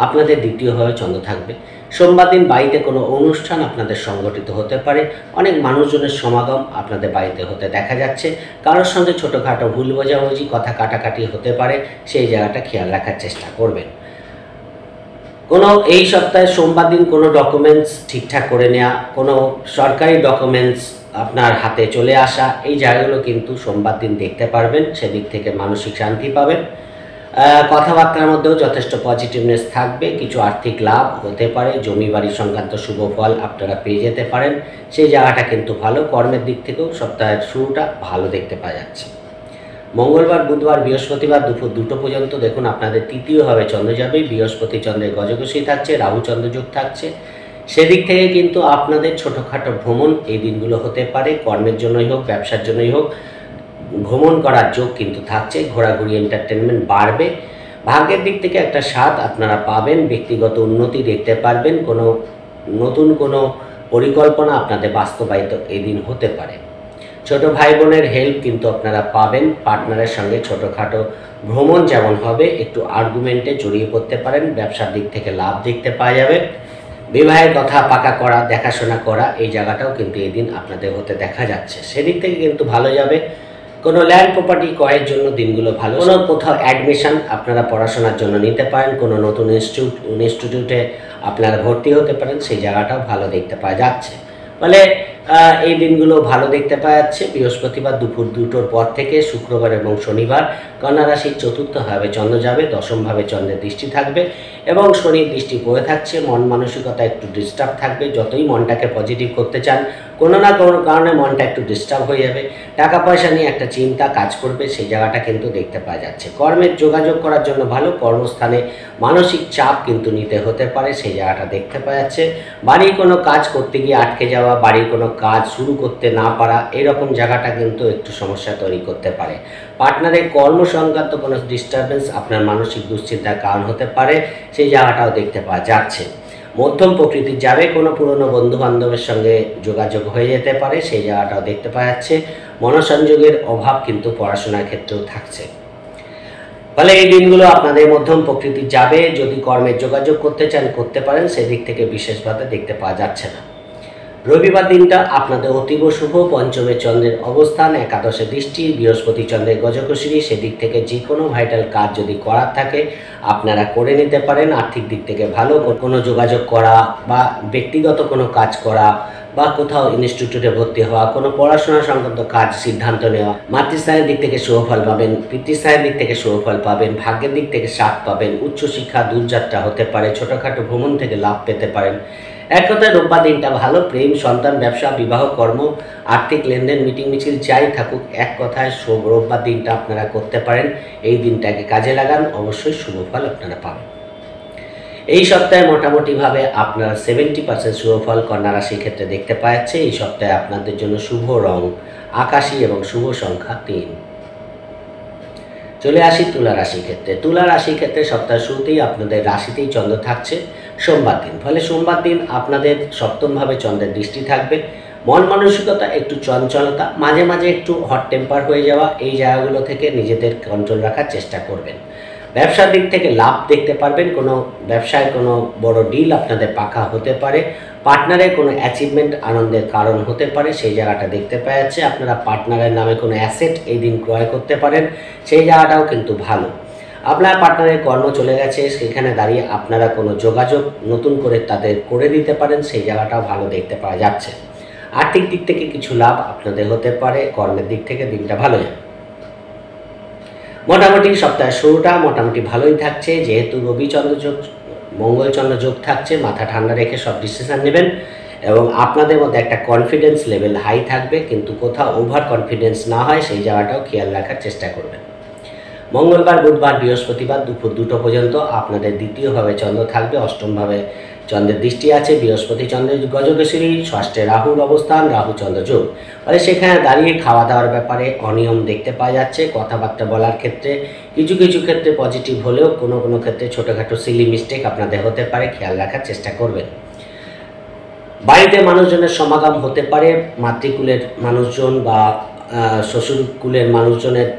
আপনাদের দ্বিতীয়ভাবে চন্দ্র থাকবে। সোমবার দিন বাড়িতে কোনো অনুষ্ঠান আপনাদের সংগঠিত হতে পারে। অনেক মানুষজনের সমাগম আপনাদের বাড়িতে হতে দেখা যাচ্ছে। কারোর সঙ্গে ছোটোখাটো ভুল বোঝাবুঝি, কথা কাটাকাটি হতে পারে, সেই জায়গাটা খেয়াল রাখার চেষ্টা করবেন। এই সপ্তাহে সোমবার দিন কোনো ডকুমেন্টস ঠিকঠাক করে নেওয়া, কোনো সরকারি ডকুমেন্টস আপনার হাতে চলে আসা, এই জায়গাগুলো কিন্তু সোমবার দিন দেখতে পারবেন। সেদিক থেকে মানসিক শান্তি পাবেন। কথাবার্তার মধ্যেও যথেষ্ট পজিটিভনেস থাকবে। কিছু আর্থিক লাভ হতে পারে। জমি বাড়ি সংক্রান্ত শুভ ফল আপনারা পেয়ে যেতে পারেন, সেই জায়গাটা কিন্তু ভালো। কর্মের দিক থেকেও সপ্তাহের শুরুটা ভালো দেখতে পাওয়া যাচ্ছে। মঙ্গলবার, বুধবার, বৃহস্পতিবার দুপুর 2টো পর্যন্ত দেখুন আপনাদের তৃতীয়ভাবে চন্দ্র যাবে। বৃহস্পতি চন্দ্রের গজকেশই থাকছে, রাহু চন্দ্র যোগ থাকছে। সেদিক থেকে কিন্তু আপনাদের ছোটোখাটো ভ্রমণ এই দিনগুলো হতে পারে। কর্মের জন্যই হোক, ব্যবসার জন্যই হোক, ভ্রমণ করার যোগ কিন্তু থাকছে। ঘোরাঘুরি, এন্টারটেনমেন্ট বাড়বে। ভাগ্যের দিক থেকে একটা স্বাদ আপনারা পাবেন, ব্যক্তিগত উন্নতি দেখতে পারবেন, নতুন কোনো পরিকল্পনা আপনাদের বাস্তবায়িত এদিন হতে পারে। ছোট ভাই বোনের হেল্প কিন্তু আপনারা পাবেন। পার্টনারের সঙ্গে ছোটোখাটো ভ্রমণ যেমন হবে, একটু আর্গুমেন্টে জড়িয়ে পড়তে পারেন। ব্যবসার দিক থেকে লাভ দেখতে পাওয়া যাবে। বিবাহের কথা পাকা করা, দেখাশোনা করা, এই জায়গাটাও কিন্তু এদিন আপনাদের হতে দেখা যাচ্ছে। সেদিক থেকে কিন্তু ভালো যাবে। কোনো ল্যান্ড প্রপার্টি ক্রয়ের জন্য দিনগুলো ভালো। কোনো কোথাও অ্যাডমিশন আপনারা পড়াশোনার জন্য নিতে পারেন, কোনো নতুন ইনস্টিটিউটে আপনারা ভর্তি হতে পারেন, সেই জায়গাটাও ভালো দেখতে পাওয়া যাচ্ছে। ফলে এই দিনগুলো ভালো দেখতে পাওয়া যাচ্ছে। বৃহস্পতিবার দুপুর 2টোর পর থেকে শুক্রবার এবং শনিবার কন্যা রাশির চতুর্থভাবে চন্দ্র যাবে, দশমভাবে চন্দ্রের দৃষ্টি থাকবে এবং শনির দৃষ্টি পড়ে থাকছে। মন মানসিকতা একটু ডিস্টার্ব থাকবে। যতই মনটাকে পজিটিভ করতে চান, কোনো না কোনো কারণে মনটা একটু ডিস্টার্ব হয়ে যাবে। টাকা পয়সা নিয়ে একটা চিন্তা কাজ করবে, সেই জায়গাটা কিন্তু দেখতে পাওয়া যাচ্ছে। কর্মের যোগাযোগ করার জন্য ভালো। কর্মস্থানে মানসিক চাপ কিন্তু নিতে হতে পারে, সেই জায়গাটা দেখতে পাওয়া যাচ্ছে। বাড়ির কোনো কাজ করতে গিয়ে আটকে যাওয়া, বাড়ির কোনো কাজ শুরু করতে না পারা, এরকম জায়গাটা কিন্তু একটু সমস্যা তৈরি করতে পারে। পার্টনারের কর্ম সংক্রান্ত কোনো ডিস্টারবেন্স আপনার মানসিক দুশ্চিন্তার কারণ হতে পারে, সেই জায়গাটাও দেখতে পাওয়া যাচ্ছে। মধ্যম প্রকৃতির যাবে, কোনো পুরনো বন্ধু বান্ধবের সঙ্গে যোগাযোগ হয়ে যেতে পারে, সেই জায়গাটাও দেখতে পাওয়া যাচ্ছে। মনসংযোগের অভাব কিন্তু পড়াশোনার ক্ষেত্রেও থাকছে। ফলে এই দিনগুলো আপনাদের মধ্যম প্রকৃতির যাবে। যদি কর্মের যোগাযোগ করতে চান করতে পারেন, সেদিক থেকে বিশেষভাবে দেখতে পাওয়া যাচ্ছে না। রবিবার দিনটা আপনাদের অতীব শুভ। পঞ্চমে চন্দ্রের অবস্থান, একাদশে দৃষ্টি, বৃহস্পতি চন্দ্রের গজকেশরী। সেদিক থেকে যে কোনো ভাইটাল কাজ যদি করার থাকে আপনারা করে নিতে পারেন। আর্থিক দিক থেকে ভালো। কোনো যোগাযোগ করা বা ব্যক্তিগত কোনো কাজ করা বা কোথাও ইনস্টিটিউটে ভর্তি হওয়া, কোনো পড়াশোনা সংক্রান্ত কাজ সিদ্ধান্ত নেওয়া, মাতৃস্থানের দিক থেকে শুভফল পাবেন, পিতৃস্থানের দিক থেকে শুভফল পাবেন, ভাগ্যের দিক থেকে সাথ পাবেন। উচ্চশিক্ষা দূরযাত্রা হতে পারে, ছোটোখাটো ভ্রমণ থেকে লাভ পেতে পারেন। এক কথায় রোববার দিনটা ভালো। প্রেম, সন্তান, ব্যবসা, বিবাহ, কর্ম, আর্থিক লেনদেন, মিটিং মিছিল যাই থাকুক, এক কথায় রোববার দিনটা আপনারা করতে পারেন। এই দিনটাকে কাজে লাগান, অবশ্যই শুভ ফল আপনারা পাবেন। এই সপ্তাহে মোটামুটিভাবে আপনারা 70% শুভ ফল কন্যা রাশির ক্ষেত্রে দেখতে পাওয়া যাচ্ছে। এই সপ্তাহে আপনাদের জন্য শুভ রং আকাশী এবং শুভ সংখ্যা 3। চলে আসি তুলা রাশির ক্ষেত্রে। তুলা রাশির ক্ষেত্রে সপ্তাহের শুরুতেই আপনাদের রাশিতেই চন্দ্র থাকছে সোমবার দিন। ফলে সোমবার দিন আপনাদের সপ্তমভাবে চন্দ্রের দৃষ্টি থাকবে। মন মানসিকতা একটু চঞ্চলতা, মাঝে মাঝে একটু হট টেম্পার হয়ে যাওয়া, এই জায়গাগুলো থেকে নিজেদের কন্ট্রোল রাখার চেষ্টা করবেন। ব্যবসার দিক থেকে লাভ দেখতে পারবেন। কোনো ব্যবসায় কোনো বড় ডিল আপনাদের পাকা হতে পারে। পার্টনারের কোনো অ্যাচিভমেন্ট আনন্দের কারণ হতে পারে, সেই জায়গাটা দেখতে পাওয়া যাচ্ছে। আপনারা পার্টনারের নামে কোনো অ্যাসেট এই দিন ক্রয় করতে পারেন, সেই জায়গাটাও কিন্তু ভালো। আপনার পার্টনারের কর্ম চলে গেছে, সেখানে দাঁড়িয়ে আপনারা কোনো যোগাযোগ নতুন করে তাদের করে দিতে পারেন, সেই জায়গাটাও ভালো দেখতে পাওয়া যাচ্ছে। আর্থিক দিক থেকে কিছু লাভ আপনাদের হতে পারে। কর্মের দিক থেকে দিনটা ভালো যাবে। মোটামুটি সপ্তাহের শুরুটা মোটামুটি ভালোই থাকছে। যেহেতু রবিচন্দ্র যোগ, মঙ্গলচন্দ্র যোগ থাকছে, মাথা ঠান্ডা রেখে সব ডিসিশন নেবেন এবং আপনাদের মধ্যে একটা কনফিডেন্স লেভেল হাই থাকবে, কিন্তু কোথাও ওভার কনফিডেন্স না হয় সেই জায়গাটাও খেয়াল রাখার চেষ্টা করবেন। মঙ্গলবার, বুধবার, বৃহস্পতিবার দুপুর 2টো পর্যন্ত আপনাদের দ্বিতীয়ভাবে চন্দ্র থাকবে। অষ্টমভাবে চন্দ্রের দৃষ্টি আছে। বৃহস্পতি চন্দ্রের গজকেশরী, ষষ্ঠে রাহুর অবস্থান, রাহু চন্দ্র যোগ। ফলে সেখানে দাঁড়িয়ে খাওয়া দাওয়ার ব্যাপারে অনিয়ম দেখতে পাওয়া যাচ্ছে। কথাবার্তা বলার ক্ষেত্রে কিছু কিছু ক্ষেত্রে পজিটিভ হলেও কোনো কোনো ক্ষেত্রে ছোটোখাটো সিলি মিস্টেক আপনাদের হতে পারে, খেয়াল রাখার চেষ্টা করবেন। বাড়িতে মানুষজনের সমাগম হতে পারে। মাতৃকুলের মানুষজন বা শ্বশুরকুলের মানুষজনের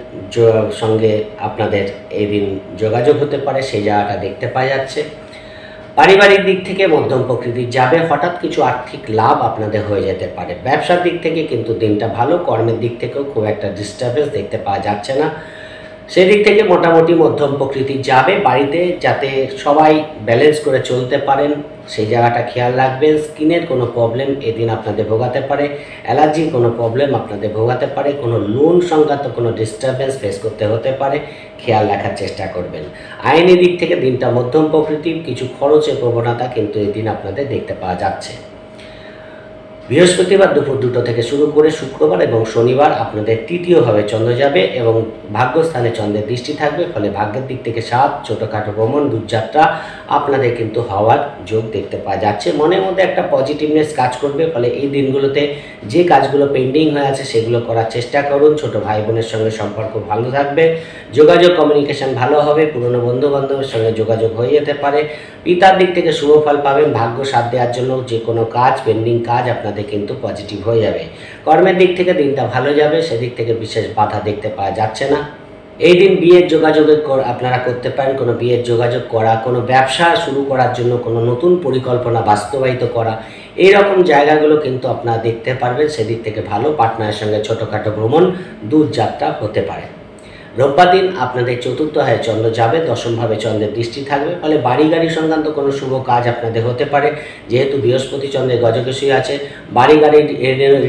সঙ্গে আপনাদের এই দিন যোগাযোগ হতে পারে, সেই জায়গাটা দেখতে পাওয়া যাচ্ছে। পারিবারিক দিক থেকে মধ্যম প্রকৃতির যাবে। হঠাৎ কিছু আর্থিক লাভ আপনাদের হয়ে যেতে পারে। ব্যবসার দিক থেকে কিন্তু দিনটা ভালো। কর্মের দিক থেকেও খুব একটা ডিস্টার্বেন্স দেখতে পাওয়া যাচ্ছে না। সেদিক থেকে মোটামুটি মধ্যম প্রকৃতির যাবে। বাড়িতে যাতে সবাই ব্যালেন্স করে চলতে পারেন, সেই জায়গাটা খেয়াল রাখবেন। স্কিনের কোনো প্রবলেম এদিন আপনাদের ভোগাতে পারে। অ্যালার্জির কোনো প্রবলেম আপনাদের ভোগাতে পারে। কোনো লোন সংক্রান্ত কোনো ডিস্টারবেন্স ফেস করতে হতে পারে, খেয়াল রাখার চেষ্টা করবেন। আইনি দিক থেকে দিনটা মধ্যম প্রকৃতির। কিছু খরচের প্রবণতা কিন্তু এদিন আপনাদের দেখতে পাওয়া যাচ্ছে। বৃহস্পতিবার দুপুর 2টো থেকে শুরু করে শুক্রবার এবং শনিবার আপনাদের তৃতীয়ভাবে চন্দ্র যাবে এবং ভাগ্যস্থানে চন্দ্রের দৃষ্টি থাকবে। ফলে ভাগ্যের দিক থেকে সাথ, ছোটোখাটো ভ্রমণ, দূরযাত্রা, আপনাদের কিন্তু হওয়ার যোগ দেখতে পাওয়া যাচ্ছে। মনের মধ্যে একটা পজিটিভনেস কাজ করবে, ফলে এই দিনগুলোতে যে কাজগুলো পেন্ডিং হয়ে আছে সেগুলো করার চেষ্টা করুন। ছোট ভাই বোনের সঙ্গে সম্পর্ক ভালো থাকবে, যোগাযোগ কমিউনিকেশন ভালো হবে, পুরনো বন্ধু বান্ধবের সঙ্গে যোগাযোগ হয়ে যেতে পারে। পিতার দিক থেকে শুভ ফল পাবেন। ভাগ্য সাথ দেওয়ার জন্য যে কোনো কাজ, পেন্ডিং কাজ আপনাদের কিন্তু পজিটিভ হয়ে যাবে। কর্মের দিক থেকে দিনটা ভালো যাবে, সেদিক থেকে বিশেষ বাধা দেখতে পাওয়া যাচ্ছে না। এই দিন বিয়ের যোগাযোগের আপনারা করতে পারেন, কোনো বিয়ের যোগাযোগ করা, কোনো ব্যবসা শুরু করার জন্য কোনো নতুন পরিকল্পনা বাস্তবায়িত করা, এইরকম জায়গাগুলো কিন্তু আপনারা দেখতে পারবেন। সেদিক থেকে ভালো। পার্টনারের সঙ্গে ছোটোখাটো ভ্রমণ, দূরযাত্রা হতে পারে। রোববার দিন আপনাদের চতুর্থ হয় চন্দ্র যাবে, দশমভাবে চন্দ্রের দৃষ্টি থাকবে, ফলে বাড়ি গাড়ি সংক্রান্ত কোনো শুভ কাজ আপনাদের হতে পারে। যেহেতু বৃহস্পতি চন্দ্রের গজকেশী আছে, বাড়ি গাড়ি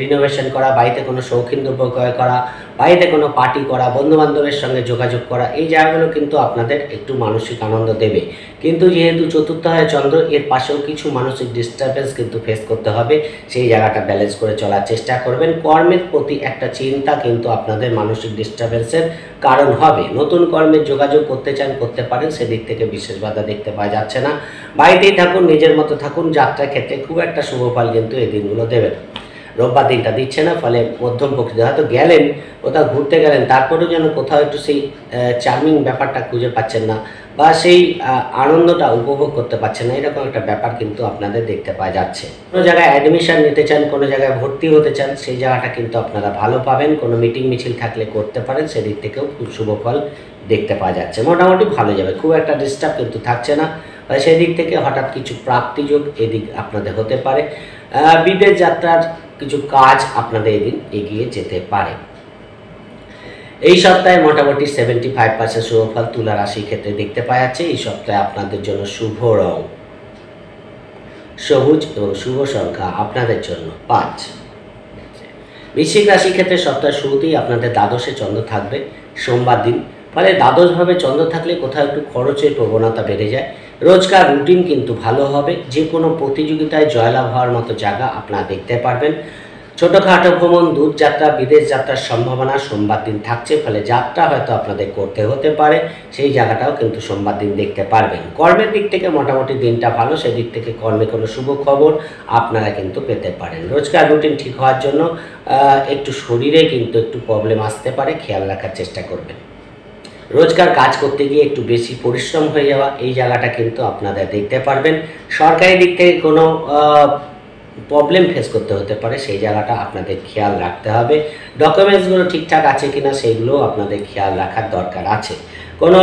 রিনোভেশন করা, বাড়িতে কোনো শৌখিন দ্রব্য ক্রয় করা, বাড়িতে কোনো পার্টি করা, বন্ধুবান্ধবের সঙ্গে যোগাযোগ করা, এই জায়গাগুলো কিন্তু আপনাদের একটু মানসিক আনন্দ দেবে। কিন্তু যেহেতু চতুর্থ হয় চন্দ্র, এর পাশেও কিছু মানসিক ডিস্টারবেন্স কিন্তু ফেস করতে হবে। সেই জায়গাটা ব্যালেন্স করে চলার চেষ্টা করবেন। কর্মের প্রতি একটা চিন্তা কিন্তু আপনাদের মানসিক ডিস্টারবেন্সের কারণ হবে। নতুন কর্মের যোগাযোগ করতে চান, করতে পারেন, সেদিক থেকে বিশেষ বাধা দেখতে পাওয়া যাচ্ছে না। বাড়িতেই থাকুন, নিজের মতো থাকুন। যাত্রার ক্ষেত্রে খুব একটা শুভ ফল কিন্তু এই দিনগুলো দেবে না। রোববার দিনটা দিচ্ছে না, ফলে মধ্যম প্রকৃতি। হয়তো গেলেন, কোথাও ঘুরতে গেলেন, তারপরেও যেন কোথাও একটু সেই চার্মিং ব্যাপারটা খুঁজে পাচ্ছেন না, বা সেই আনন্দটা উপভোগ করতে পারছেন না, এরকম একটা ব্যাপার কিন্তু আপনাদের দেখতে পাওয়া যাচ্ছে। কোনো জায়গায় অ্যাডমিশন নিতে চান, কোনো জায়গায় ভর্তি হতে চান, সেই জায়গাটা কিন্তু আপনারা ভালো পাবেন। কোনো মিটিং মিছিল থাকলে করতে পারেন, সেদিক থেকেও খুব শুভ ফল দেখতে পাওয়া যাচ্ছে। মোটামুটি ভালো যাবে, খুব একটা ডিস্টার্ব কিন্তু থাকছে না। সেদিক থেকে হঠাৎ কিছু প্রাপ্তিযোগ এদিক আপনাদের হতে পারে। বিদেশ যাত্রার কিছু কাজ আপনাদের এদিন এগিয়ে যেতে পারে। এই সপ্তাহে মোটামুটি 75% শুভ ফল তুলা রাশির ক্ষেত্রে দেখতে পাওয়া যাচ্ছে। এই সপ্তাহে আপনাদের জন্য শুভ রং সবুজ এবং শুভ সংখ্যা আপনাদের জন্য 5। বৃশ্চিক রাশির ক্ষেত্রে সপ্তাহের শুরুতেই আপনাদের দ্বাদশে চন্দ্র থাকবে সোমবার দিন, ফলে দ্বাদশভাবে চন্দ্র থাকলে কোথাও একটু খরচের প্রবণতা বেড়ে যায়। রোজকার রুটিন কিন্তু ভালো হবে। যে কোনো প্রতিযোগিতায় জয়লাভ হওয়ার মতো জায়গা আপনারা দেখতে পারবেন। ছোটোখাটো ভ্রমণ, দূরযাত্রা, বিদেশ যাত্রার সম্ভাবনা সোমবার দিন থাকছে, ফলে যাত্রা হয়তো আপনাদের করতে হতে পারে। সেই জায়গাটাও কিন্তু সোমবার দিন দেখতে পারবেন। কর্মের দিক থেকে মোটামুটি দিনটা ভালো, সেদিক থেকে কর্মে কোনো শুভ খবর আপনারা কিন্তু পেতে পারেন। রোজকার রুটিন ঠিক হওয়ার জন্য একটু শরীরে কিন্তু একটু প্রবলেম আসতে পারে, খেয়াল রাখার চেষ্টা করবেন। রোজকার কাজ করতে গিয়ে একটু বেশি পরিশ্রম হয়ে যাওয়া, এই জায়গাটা কিন্তু আপনাদের দেখতে পারবেন। সরকারি দিক থেকে কোনো প্রবলেম ফেস করতে হতে পারে, সেই জায়গাটা আপনাদের খেয়াল রাখতে হবে। ডকুমেন্টসগুলো ঠিকঠাক আছে কিনা সেগুলোও আপনাদের খেয়াল রাখার দরকার আছে। কোনো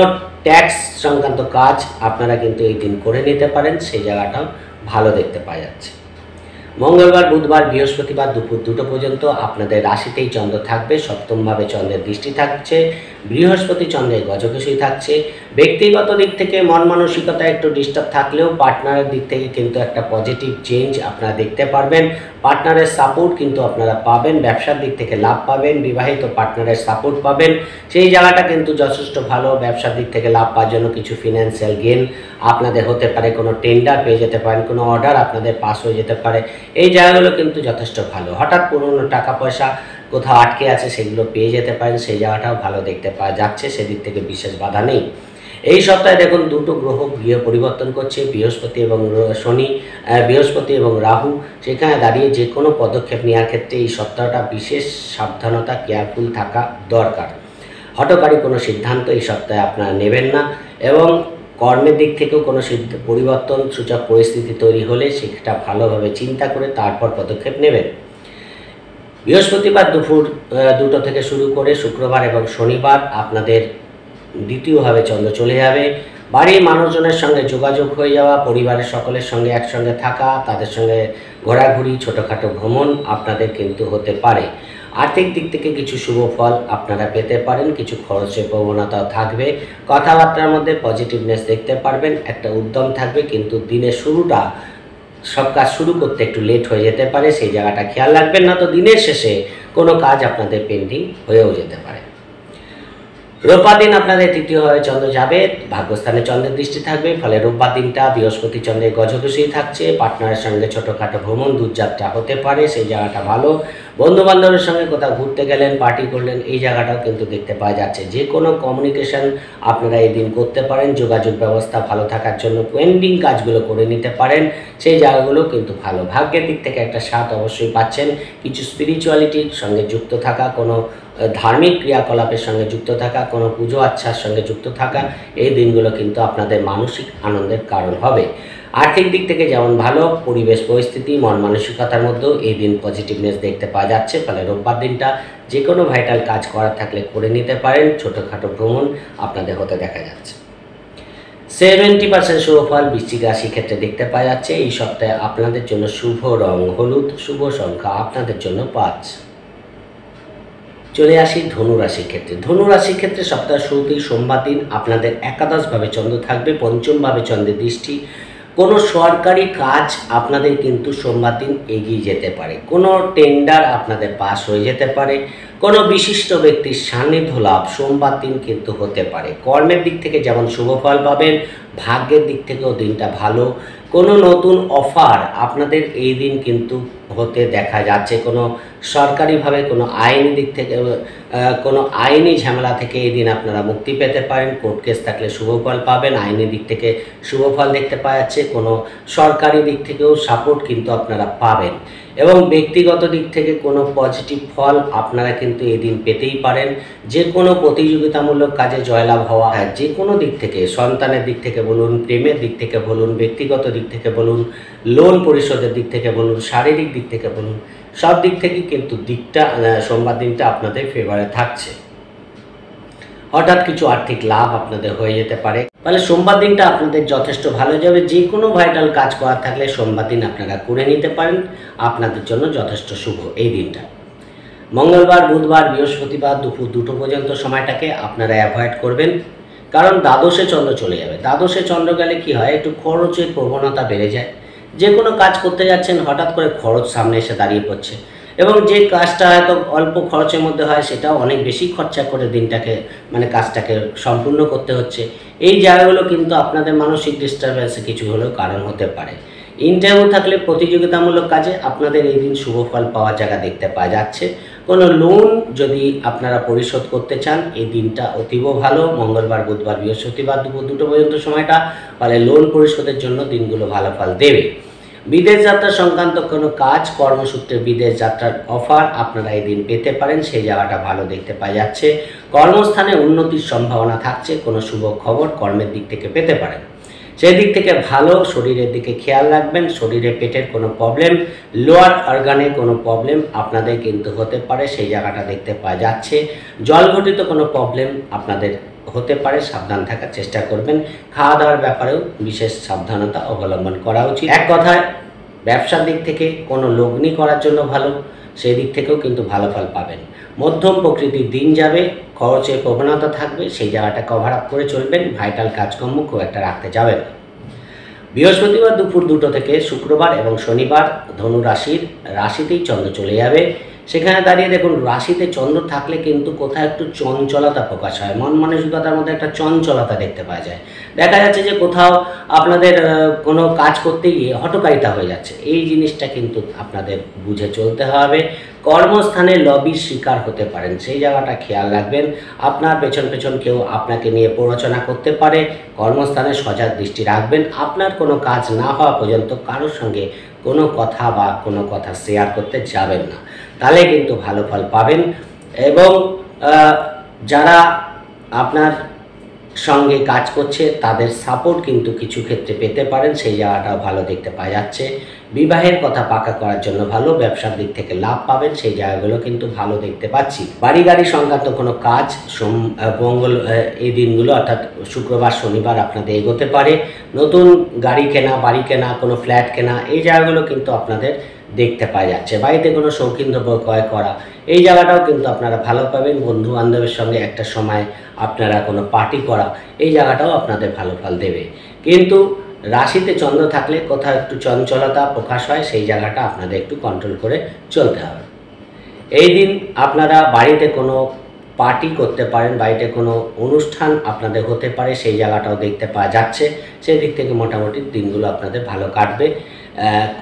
ট্যাক্স সংক্রান্ত কাজ আপনারা কিন্তু এই দিন করে নিতে পারেন, সেই জায়গাটাও ভালো দেখতে পাওয়া যাচ্ছে। মঙ্গলবার, বুধবার, বৃহস্পতিবার দুপুর 2টো পর্যন্ত আপনাদের রাশিতেই চন্দ্র থাকবে। সপ্তমভাবে চন্দ্রের দৃষ্টি থাকছে, বৃহস্পতি চন্দ্রের গজকেশী থাকছে। ব্যক্তিগত দিক থেকে মন মানসিকতা একটু ডিস্টার্ব থাকলেও পার্টনারের দিক থেকে কিন্তু একটা পজিটিভ চেঞ্জ আপনারা দেখতে পারবেন। পার্টনারের সাপোর্ট কিন্তু আপনারা পাবেন। ব্যবসার দিক থেকে লাভ পাবেন, বিবাহিত পার্টনারের সাপোর্ট পাবেন, সেই জায়গাটা কিন্তু যথেষ্ট ভালো। ব্যবসার দিক থেকে লাভ পাওয়ার জন্য কিছু ফিনান্সিয়াল গেন আপনাদের হতে পারে, কোনো টেন্ডার পেয়ে যেতে পারেন, কোনো অর্ডার আপনাদের পাস হয়ে যেতে পারে, এই জায়গাগুলো কিন্তু যথেষ্ট ভালো। হঠাৎ পুরনো টাকা পয়সা কোথাও আটকে আছে, সেগুলো পেয়ে যেতে পারেন, সেই জায়গাটাও ভালো দেখতে পাওয়া যাচ্ছে। সেদিক থেকে বিশেষ বাধা নেই। এই সপ্তাহে দেখুন 2টো গ্রহ গৃহ পরিবর্তন করছে, বৃহস্পতি এবং শনি, বৃহস্পতি এবং রাহু। সেখানে দাঁড়িয়ে যে কোনো পদক্ষেপ নেওয়ার ক্ষেত্রে এই সপ্তাহটা বিশেষ সাবধানতা, কেয়ারফুল থাকা দরকার। হঠকারী কোনো সিদ্ধান্ত এই সপ্তাহে আপনারা নেবেন না, এবং কর্মের দিক থেকেও কোনো পরিবর্তন সূচক পরিস্থিতি তৈরি হলে সেটা ভালোভাবে চিন্তা করে তারপর পদক্ষেপ নেবেন। বৃহস্পতিবার দুপুর 2টো থেকে শুরু করে শুক্রবার এবং শনিবার আপনাদের দ্বিতীয়ভাবে চন্দ্র চলে যাবে। বাড়ির মানুষজনের সঙ্গে যোগাযোগ হয়ে যাওয়া, পরিবারের সকলের সঙ্গে একসঙ্গে থাকা, তাদের সঙ্গে ঘোরাঘুরি, ছোটোখাটো ভ্রমণ আপনাদের কিন্তু হতে পারে। আর্থিক দিক থেকে কিছু শুভ ফল আপনারা পেতে পারেন, কিছু খরচের প্রবণতাও থাকবে। কথাবার্তার মধ্যে পজিটিভনেস দেখতে পারবেন, একটা উদ্যম থাকবে, কিন্তু দিনের শুরুটা সব কাজ শুরু করতে একটু লেট হয়ে যেতে পারে, সেই জায়গাটা খেয়াল রাখবেন, না তো দিনের শেষে কোনো কাজ আপনাদের পেন্ডিং হয়েও যেতে পারে। রোববার দিন আপনাদের তৃতীয়ভাবে চন্দ্র যাবে, ভাগ্যস্থানে চন্দ্রের দৃষ্টি থাকবে, ফলে রোববার দিনটা বৃহস্পতি চন্দ্রের গজকেশী থাকছে। পার্টনারের সঙ্গে ছোটোখাটো ভ্রমণ, দূরযাত্রা হতে পারে, সেই জায়গাটা ভালো। বন্ধু বান্ধবের সঙ্গে কোথাও ঘুরতে গেলেন, পার্টি করলেন, এই জায়গাটাও কিন্তু দেখতে পাওয়া যাচ্ছে। যে কোনো কমিউনিকেশন আপনারা এই দিন করতে পারেন, যোগাযোগ ব্যবস্থা ভালো থাকার জন্য পেন্ডিং কাজগুলো করে নিতে পারেন, সেই জায়গাগুলো কিন্তু ভালো। ভাগ্যের দিক থেকে একটা স্বাদ অবশ্যই পাচ্ছেন। কিছু স্পিরিচুয়ালিটির সঙ্গে যুক্ত থাকা, কোনো ধার্মিক ক্রিয়াকলাপের সঙ্গে যুক্ত থাকা, কোনো পুজো আচ্ছার সঙ্গে যুক্ত থাকা, এই দিনগুলো কিন্তু আপনাদের মানসিক আনন্দের কারণ হবে। আর্থিক দিক থেকে যেমন ভালো, পরিবেশ পরিস্থিতি মন মানসিকতার মধ্যেও এই দিন পজিটিভনেস দেখতে পাওয়া যাচ্ছে। ফলে রোববার দিনটা যে কোনো ভাইটাল কাজ করার থাকলে করে নিতে পারেন। ছোটোখাটো ভ্রমণ আপনাদের হতে দেখা যাচ্ছে। 70% শুভ ফল বৃশ্চিক রাশির ক্ষেত্রে দেখতে পাওয়া যাচ্ছে। এই সপ্তাহে আপনাদের জন্য শুভ রং হলুদ, শুভ সংখ্যা আপনাদের জন্য 5। চলে আসি ধনু রাশির ক্ষেত্রে। ধনু রাশির ক্ষেত্রে সপ্তাহের শুরুতেই সোমবার দিন আপনাদের একাদশভাবে চন্দ্র থাকবে, পঞ্চমভাবে চন্দ্রের দৃষ্টি। কোনো সরকারি কাজ আপনাদের কিন্তু সোমবার দিন এগিয়ে যেতে পারে, কোনো টেন্ডার আপনাদের পাস হয়ে যেতে পারে, কোনো বিশিষ্ট ব্যক্তির সান্নিধ্য লাভ সোমবার দিন কিন্তু হতে পারে। কর্মের দিক থেকে যেমন শুভ ফল পাবেন, ভাগ্যের দিক থেকেও দিনটা ভালো। কোনো নতুন অফার আপনাদের এই দিন কিন্তু হতে দেখা যাচ্ছে। কোনো সরকারিভাবে কোনো আইনি দিক থেকে কোনো আইনি ঝামেলা থেকে এই দিন আপনারা মুক্তি পেতে পারেন। কোর্ট কেস থাকলে শুভ ফল পাবেন, আইনি দিক থেকে শুভ ফল দেখতে পাওয়া যাচ্ছে। কোনো সরকারি দিক থেকেও সাপোর্ট কিন্তু আপনারা পাবেন এবং ব্যক্তিগত দিক থেকে কোনো পজিটিভ ফল আপনারা কিন্তু এদিন পেতেই পারেন। যে কোনো প্রতিযোগিতামূলক কাজে জয়লাভ হওয়া, যে কোনো দিক থেকে, সন্তানের দিক থেকে বলুন, প্রেমের দিক থেকে বলুন, ব্যক্তিগত দিক থেকে বলুন, লোন পরিশোধের দিক থেকে বলুন, শারীরিক দিক থেকে বলুন, সব দিক থেকে কিন্তু দিকটা সোমবার দিনটা আপনাদের ফেভারে থাকছে। হঠাৎ কিছু আর্থিক লাভ আপনাদের হয়ে যেতে পারে। ফলে সোমবার দিনটা আপনাদের যথেষ্ট ভালো যাবে। যে কোনো ভাইটাল কাজ করার থাকলে সোমবার দিন আপনারা করে নিতে পারেন, আপনাদের জন্য যথেষ্ট শুভ এই দিনটা। মঙ্গলবার, বুধবার, বৃহস্পতিবার দুপুর 2টো পর্যন্ত সময়টাকে আপনারা অ্যাভয়েড করবেন, কারণ দ্বাদশে চন্দ্র চলে যাবে। দ্বাদশে চন্দ্র গেলে কি হয়, একটু খরচের প্রবণতা বেড়ে যায়। যে কোনো কাজ করতে যাচ্ছেন, হঠাৎ করে খরচ সামনে এসে দাঁড়িয়ে পড়ছে এবং যে কাজটা হয়তো অল্প খরচের মধ্যে হয় সেটাও অনেক বেশি খরচা করে দিনটাকে কাজটাকে সম্পূর্ণ করতে হচ্ছে। এই জায়গাগুলো কিন্তু আপনাদের মানসিক ডিস্টারবেন্সে কিছু হলেও কারণ হতে পারে। ইন্টারভিউ থাকলে প্রতিযোগিতামূলক কাজে আপনাদের এই দিন শুভ ফল পাওয়ার জায়গা দেখতে পাওয়া যাচ্ছে। কোনো লোন যদি আপনারা পরিশোধ করতে চান, এই দিনটা অতীব ভালো। মঙ্গলবার, বুধবার, বৃহস্পতিবার দুপুর 2টো পর্যন্ত সময়টা, ফলে লোন পরিশোধের জন্য দিনগুলো ভালো ফল দেবে। বিদেশ যাত্রা সংক্রান্ত কোনো কাজ, কর্মসূত্রে বিদেশ যাত্রার অফার আপনারা এই দিন পেতে পারেন, সেই জায়গাটা ভালো দেখতে পাওয়া যাচ্ছে। কর্মস্থানে উন্নতির সম্ভাবনা থাকছে, কোনো শুভ খবর কর্মের দিক থেকে পেতে পারেন, সেই দিক থেকে ভালো। শরীরের দিকে খেয়াল রাখবেন। শরীরে পেটের কোনো প্রবলেম, লোয়ার অর্গানে কোনো প্রবলেম আপনাদের কিন্তু হতে পারে, সেই জায়গাটা দেখতে পাওয়া যাচ্ছে। জলঘটিত কোনো প্রবলেম আপনাদের হতে পারে, সাবধান থাকার চেষ্টা করবেন। খাওয়া দাওয়ার ব্যাপারেও বিশেষ সাবধানতা অবলম্বন করা উচিত। এক কথায় ব্যবসার দিক থেকে কোনো লগ্নি করার জন্য ভালো, সেই দিক থেকেও কিন্তু ভালো ফল পাবেন। মধ্যম প্রকৃতির দিন যাবে, খরচের প্রবণতা থাকবে, সেই জায়গাটা কভার আপ করে চলবেন। ভাইটাল কাজকর্ম খুব একটা রাখতে যাবেন না। বৃহস্পতিবার দুপুর 2টো থেকে শুক্রবার এবং শনিবার ধনু রাশিতেই চন্দ্র চলে যাবে। সেখানে দাঁড়িয়ে দেখুন, রাশিতে চন্দ্র থাকলে কিন্তু কোথাও একটু চঞ্চলতা প্রকাশ হয়, মন মানসিকতার মধ্যে একটা চঞ্চলতা দেখতে পাওয়া যায়। দেখা যাচ্ছে যে কোথাও আপনাদের কোনো কাজ করতে গিয়ে হঠকারিতা হয়ে যাচ্ছে, এই জিনিসটা কিন্তু আপনাদের বুঝে চলতে হবে। কর্মস্থানে লবির শিকার হতে পারেন, সেই জায়গাটা খেয়াল রাখবেন। আপনার পেছন পেছন কেউ আপনাকে নিয়ে প্ররোচনা করতে পারে, কর্মস্থানে সজাগ দৃষ্টি রাখবেন। আপনার কোনো কাজ না হওয়া পর্যন্ত কারোর সঙ্গে কোনো কথা শেয়ার করতে যাবেন না, তাহলে কিন্তু ভালো ফল পাবেন। এবং যারা আপনার সঙ্গে কাজ করছে তাদের সাপোর্ট কিন্তু কিছু ক্ষেত্রে পেতে পারেন, সেই জায়গাটাও ভালো দেখতে পাওয়া যাচ্ছে। বিবাহের কথা পাকা করার জন্য ভালো, ব্যবসার দিক থেকে লাভ পাবেন, সেই জায়গাগুলো কিন্তু ভালো দেখতে পাচ্ছি। বাড়ি গাড়ি সংক্রান্ত কোনো কাজ এই দিনগুলো অর্থাৎ শুক্রবার, শনিবার আপনাদের এগোতে পারে। নতুন গাড়ি কেনা, বাড়ি কেনা, কোনো ফ্ল্যাট কেনা, এই জায়গাগুলো কিন্তু আপনাদের দেখতে পাওয়া যাচ্ছে। বাড়িতে কোনো শৌখিন দ্রব্য ক্রয় করা, এই জায়গাটাও কিন্তু আপনারা ভালো পাবেন। বন্ধু বান্ধবের সঙ্গে একটা সময় আপনারা কোনো পার্টি করা, এই জায়গাটাও আপনাদের ভালো ফল দেবে। কিন্তু রাশিতে চন্দ্র থাকলে কোথাও একটু চঞ্চলতা প্রকাশ হয়, সেই জায়গাটা আপনাদের একটু কন্ট্রোল করে চলতে হবে। এই দিন আপনারা বাড়িতে কোনো পার্টি করতে পারেন, বাড়িতে কোনো অনুষ্ঠান আপনাদের হতে পারে, সেই জায়গাটাও দেখতে পাওয়া যাচ্ছে। সেই দিক থেকে মোটামুটি দিনগুলো আপনাদের ভালো কাটবে।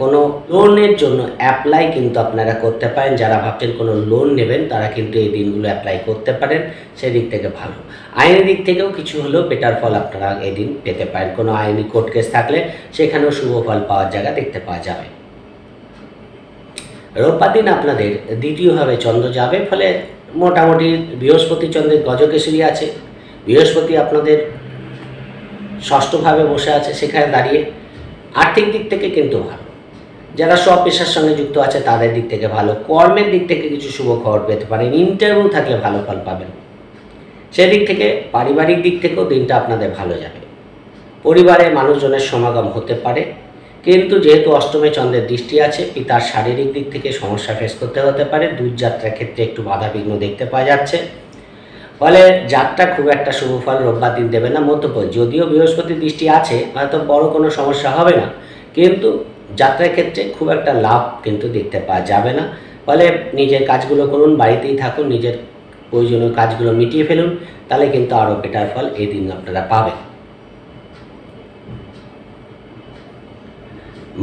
কোনো লোনের জন্য অ্যাপ্লাই কিন্তু আপনারা করতে পারেন। যারা ভাবছেন কোনো লোন নেবেন তারা কিন্তু এই দিনগুলো অ্যাপ্লাই করতে পারেন, সেদিক থেকে ভালো। আইনি দিক থেকেও কিছু হলেও বেটার ফল আপনারা এই দিন পেতে পারেন। কোনো আইনি কোর্ট কেস থাকলে সেখানেও শুভ ফল পাওয়ার জায়গা দেখতে পাওয়া যাবে। রোববার দিন আপনাদের দ্বিতীয়ভাবে চন্দ্র যাবে, ফলে মোটামুটি বৃহস্পতি চন্দ্রের গজকেশরী আছে। বৃহস্পতি আপনাদের ষষ্ঠভাবে বসে আছে, সেখানে দাঁড়িয়ে আর্থিক দিক থেকে কিন্তু ভালো। যারা সব পেশার সঙ্গে যুক্ত আছে তাদের দিক থেকে ভালো। কর্মের দিক থেকে কিছু শুভ খবর পেতে পারেন। ইন্টারভিউ থাকলে ভালো ফল পাবেন। সেদিক থেকে পারিবারিক দিক থেকেও দিনটা আপনাদের ভালো যাবে। পরিবারে মানুষজনের সমাগম হতে পারে, কিন্তু যেহেতু অষ্টমে চন্দ্রের দৃষ্টি আছে, পিতার শারীরিক দিক থেকে সমস্যা ফেস করতে হতে পারে। দূরযাত্রার ক্ষেত্রে একটু বাধাবিঘ্ন দেখতে পাওয়া যাচ্ছে, ফলে যাত্রা খুব একটা শুভ ফল রোববার দিন দেবে না। মধ্যপথ যদিও বৃহস্পতির দৃষ্টি আছে, হয়তো বড় কোনো সমস্যা হবে না, কিন্তু যাত্রার ক্ষেত্রে খুব একটা লাভ কিন্তু দেখতে পাওয়া যাবে না। ফলে নিজের কাজগুলো করুন, বাড়িতেই থাকুন, নিজের প্রয়োজনীয় কাজগুলো মিটিয়ে ফেলুন, তাহলে কিন্তু আরও বেটার ফল এই দিন আপনারা পাবেন।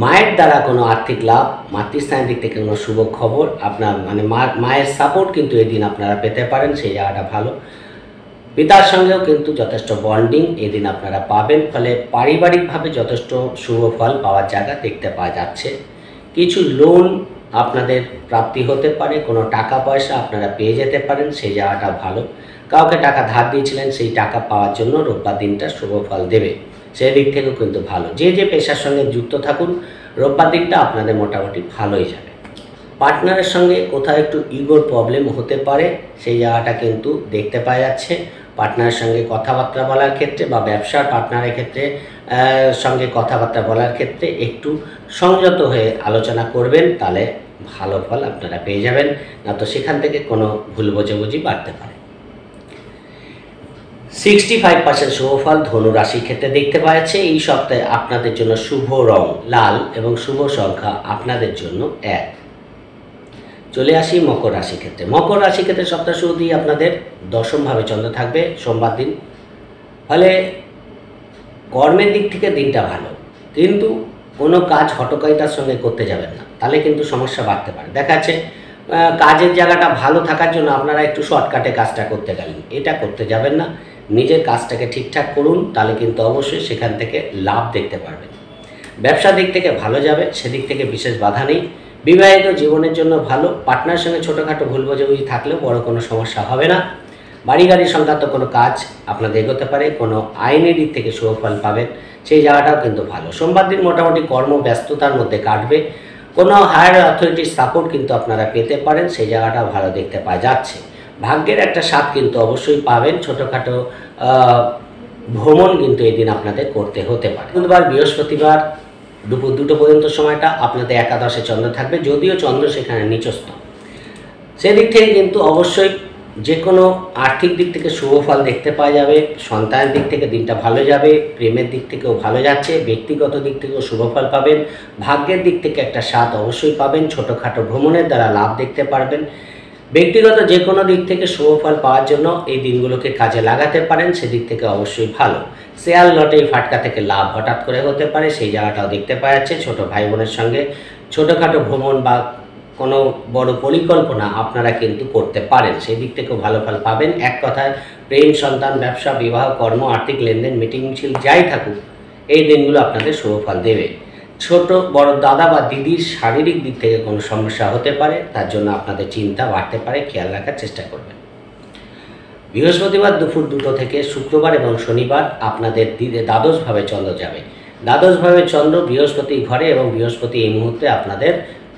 মায়ের দ্বারা কোনো আর্থিক লাভ, মাতৃস্থানের দিক থেকে কোনো শুভ খবর, আপনার মানে মায়ের সাপোর্ট কিন্তু এই দিন আপনারা পেতে পারেন, সেই জায়গাটা ভালো। পিতার সঙ্গেও কিন্তু যথেষ্ট বন্ডিং এই দিন আপনারা পাবেন, ফলে পারিবারিকভাবে যথেষ্ট শুভ ফল পাওয়ার জায়গা দেখতে পাওয়া যাচ্ছে। কিছু লোন আপনাদের প্রাপ্তি হতে পারে, কোনো টাকা পয়সা আপনারা পেয়ে যেতে পারেন, সেই জায়গাটা ভালো। কাউকে টাকা ধার দিয়েছিলেন, সেই টাকা পাওয়ার জন্য রোববার দিনটা শুভ ফল দেবে, সেই দিক থেকেও কিন্তু ভালো। যে যে পেশার সঙ্গে যুক্ত থাকুন, রোববার দিনটা আপনাদের মোটামুটি ভালোই যাবে। পার্টনারের সঙ্গে কোথাও একটু ইগোর প্রবলেম হতে পারে, সেই জায়গাটা কিন্তু দেখতে পাওয়া যাচ্ছে। পার্টনারের সঙ্গে কথাবার্তা বলার ক্ষেত্রে বা ব্যবসার পার্টনারের ক্ষেত্রে সঙ্গে কথাবার্তা বলার ক্ষেত্রে একটু সংযত হয়ে আলোচনা করবেন, তাহলে ভালো ফল আপনারা পেয়ে যাবেন। না তো সেখান থেকে কোনো ভুল বোঝাবুঝি বাড়তে পারে। 65% শুভ ফল ধনু রাশির ক্ষেত্রে দেখতে পাওয়া যাচ্ছে। এই সপ্তাহে আপনাদের জন্য শুভ রং লাল এবং শুভ সংখ্যা আপনাদের জন্য 1। চলে আসি মকর রাশির ক্ষেত্রে। মকর রাশির ক্ষেত্রে সপ্তাহ শুরুতেই আপনাদের দশমভাবে চন্দ্র থাকবে সোমবার দিন, ফলে কর্মের দিক থেকে দিনটা ভালো, কিন্তু কোনো কাজ হটকারিতার সঙ্গে করতে যাবেন না, তাহলে কিন্তু সমস্যা বাড়তে পারে। দেখা যাচ্ছে কাজের জায়গাটা ভালো থাকার জন্য আপনারা একটু শর্টকাটে কাজটা করতে গেলেন, এটা করতে যাবেন না। নিজের কাজটাকে ঠিকঠাক করুন, তাহলে কিন্তু অবশ্যই সেখান থেকে লাভ দেখতে পারবেন। ব্যবসার দিক থেকে ভালো যাবে, সেদিক থেকে বিশেষ বাধা নেই। বিবাহিত জীবনের জন্য ভালো। পার্টনারের সঙ্গে ছোটোখাটো ভুল বোঝাবুঝি থাকলেও বড় কোনো সমস্যা হবে না। বাড়ি গাড়ি সংক্রান্ত কোনো কাজ আপনাদের এগোতে পারে। কোনো আইনি দিক থেকে শুভ ফল পাবেন, সেই জায়গাটাও কিন্তু ভালো। সোমবার দিন মোটামুটি কর্মব্যস্ততার মধ্যে কাটবে। কোনো হায়ার অথরিটির সাপোর্ট কিন্তু আপনারা পেতে পারেন, সেই জায়গাটাও ভালো দেখতে পাওয়া যাচ্ছে। ভাগ্যের একটা স্বাদ কিন্তু অবশ্যই পাবেন। ছোটোখাটো ভ্রমণ কিন্তু এই দিন আপনাদের করতে হতে পারে। বুধবার বৃহস্পতিবার দুপুর 2টো পর্যন্ত সময়টা আপনাদের একাদশে চন্দ্র থাকবে, যদিও চন্দ্র সেখানে নিচস্থ। সেদিক থেকে কিন্তু অবশ্যই যে কোনো আর্থিক দিক থেকে শুভ ফল দেখতে পাওয়া যাবে। সন্তানের দিক থেকে দিনটা ভালো যাবে, প্রেমের দিক থেকেও ভালো যাচ্ছে, ব্যক্তিগত দিক থেকেও শুভ ফল পাবেন, ভাগ্যের দিক থেকে একটা স্বাদ অবশ্যই পাবেন। ছোটোখাটো ভ্রমণের দ্বারা লাভ দেখতে পারবেন। ব্যক্তিগত যে কোনো দিক থেকে শুভ ফল পাওয়ার জন্য এই দিনগুলোকে কাজে লাগাতে পারেন, সেদিক থেকে অবশ্যই ভালো। শেয়ার লটারি ফাটকা থেকে লাভ হঠাৎ করে হতে পারে, সেই জায়গাটাও দেখতে পাওয়া যাচ্ছে। ছোটো ভাই বোনের সঙ্গে ছোটোখাটো ভ্রমণ বা কোনো বড় পরিকল্পনা আপনারা কিন্তু করতে পারেন, সেই দিক থেকেও ভালো ফল পাবেন। এক কথায় প্রেম, সন্তান, ব্যবসা, বিবাহ, কর্ম, আর্থিক লেনদেন, মিটিং মিছিল যাই থাকুক, এই দিনগুলো আপনাদের শুভ ফল দেবে। ছোট বড় দাদা বা দিদির শারীরিক দিক থেকে কোনো সমস্যা হতে পারে, তার জন্য আপনাদের চিন্তা বাড়তে পারে, খেয়াল রাখার চেষ্টা করবেন। বৃহস্পতিবার দুপুর 2টো থেকে শুক্রবার এবং শনিবার আপনাদের দ্বাদশভাবে চন্দ্র যাবে। দ্বাদশভাবে চন্দ্র বৃহস্পতি ঘরে, এবং বৃহস্পতি এই মুহূর্তে আপনাদের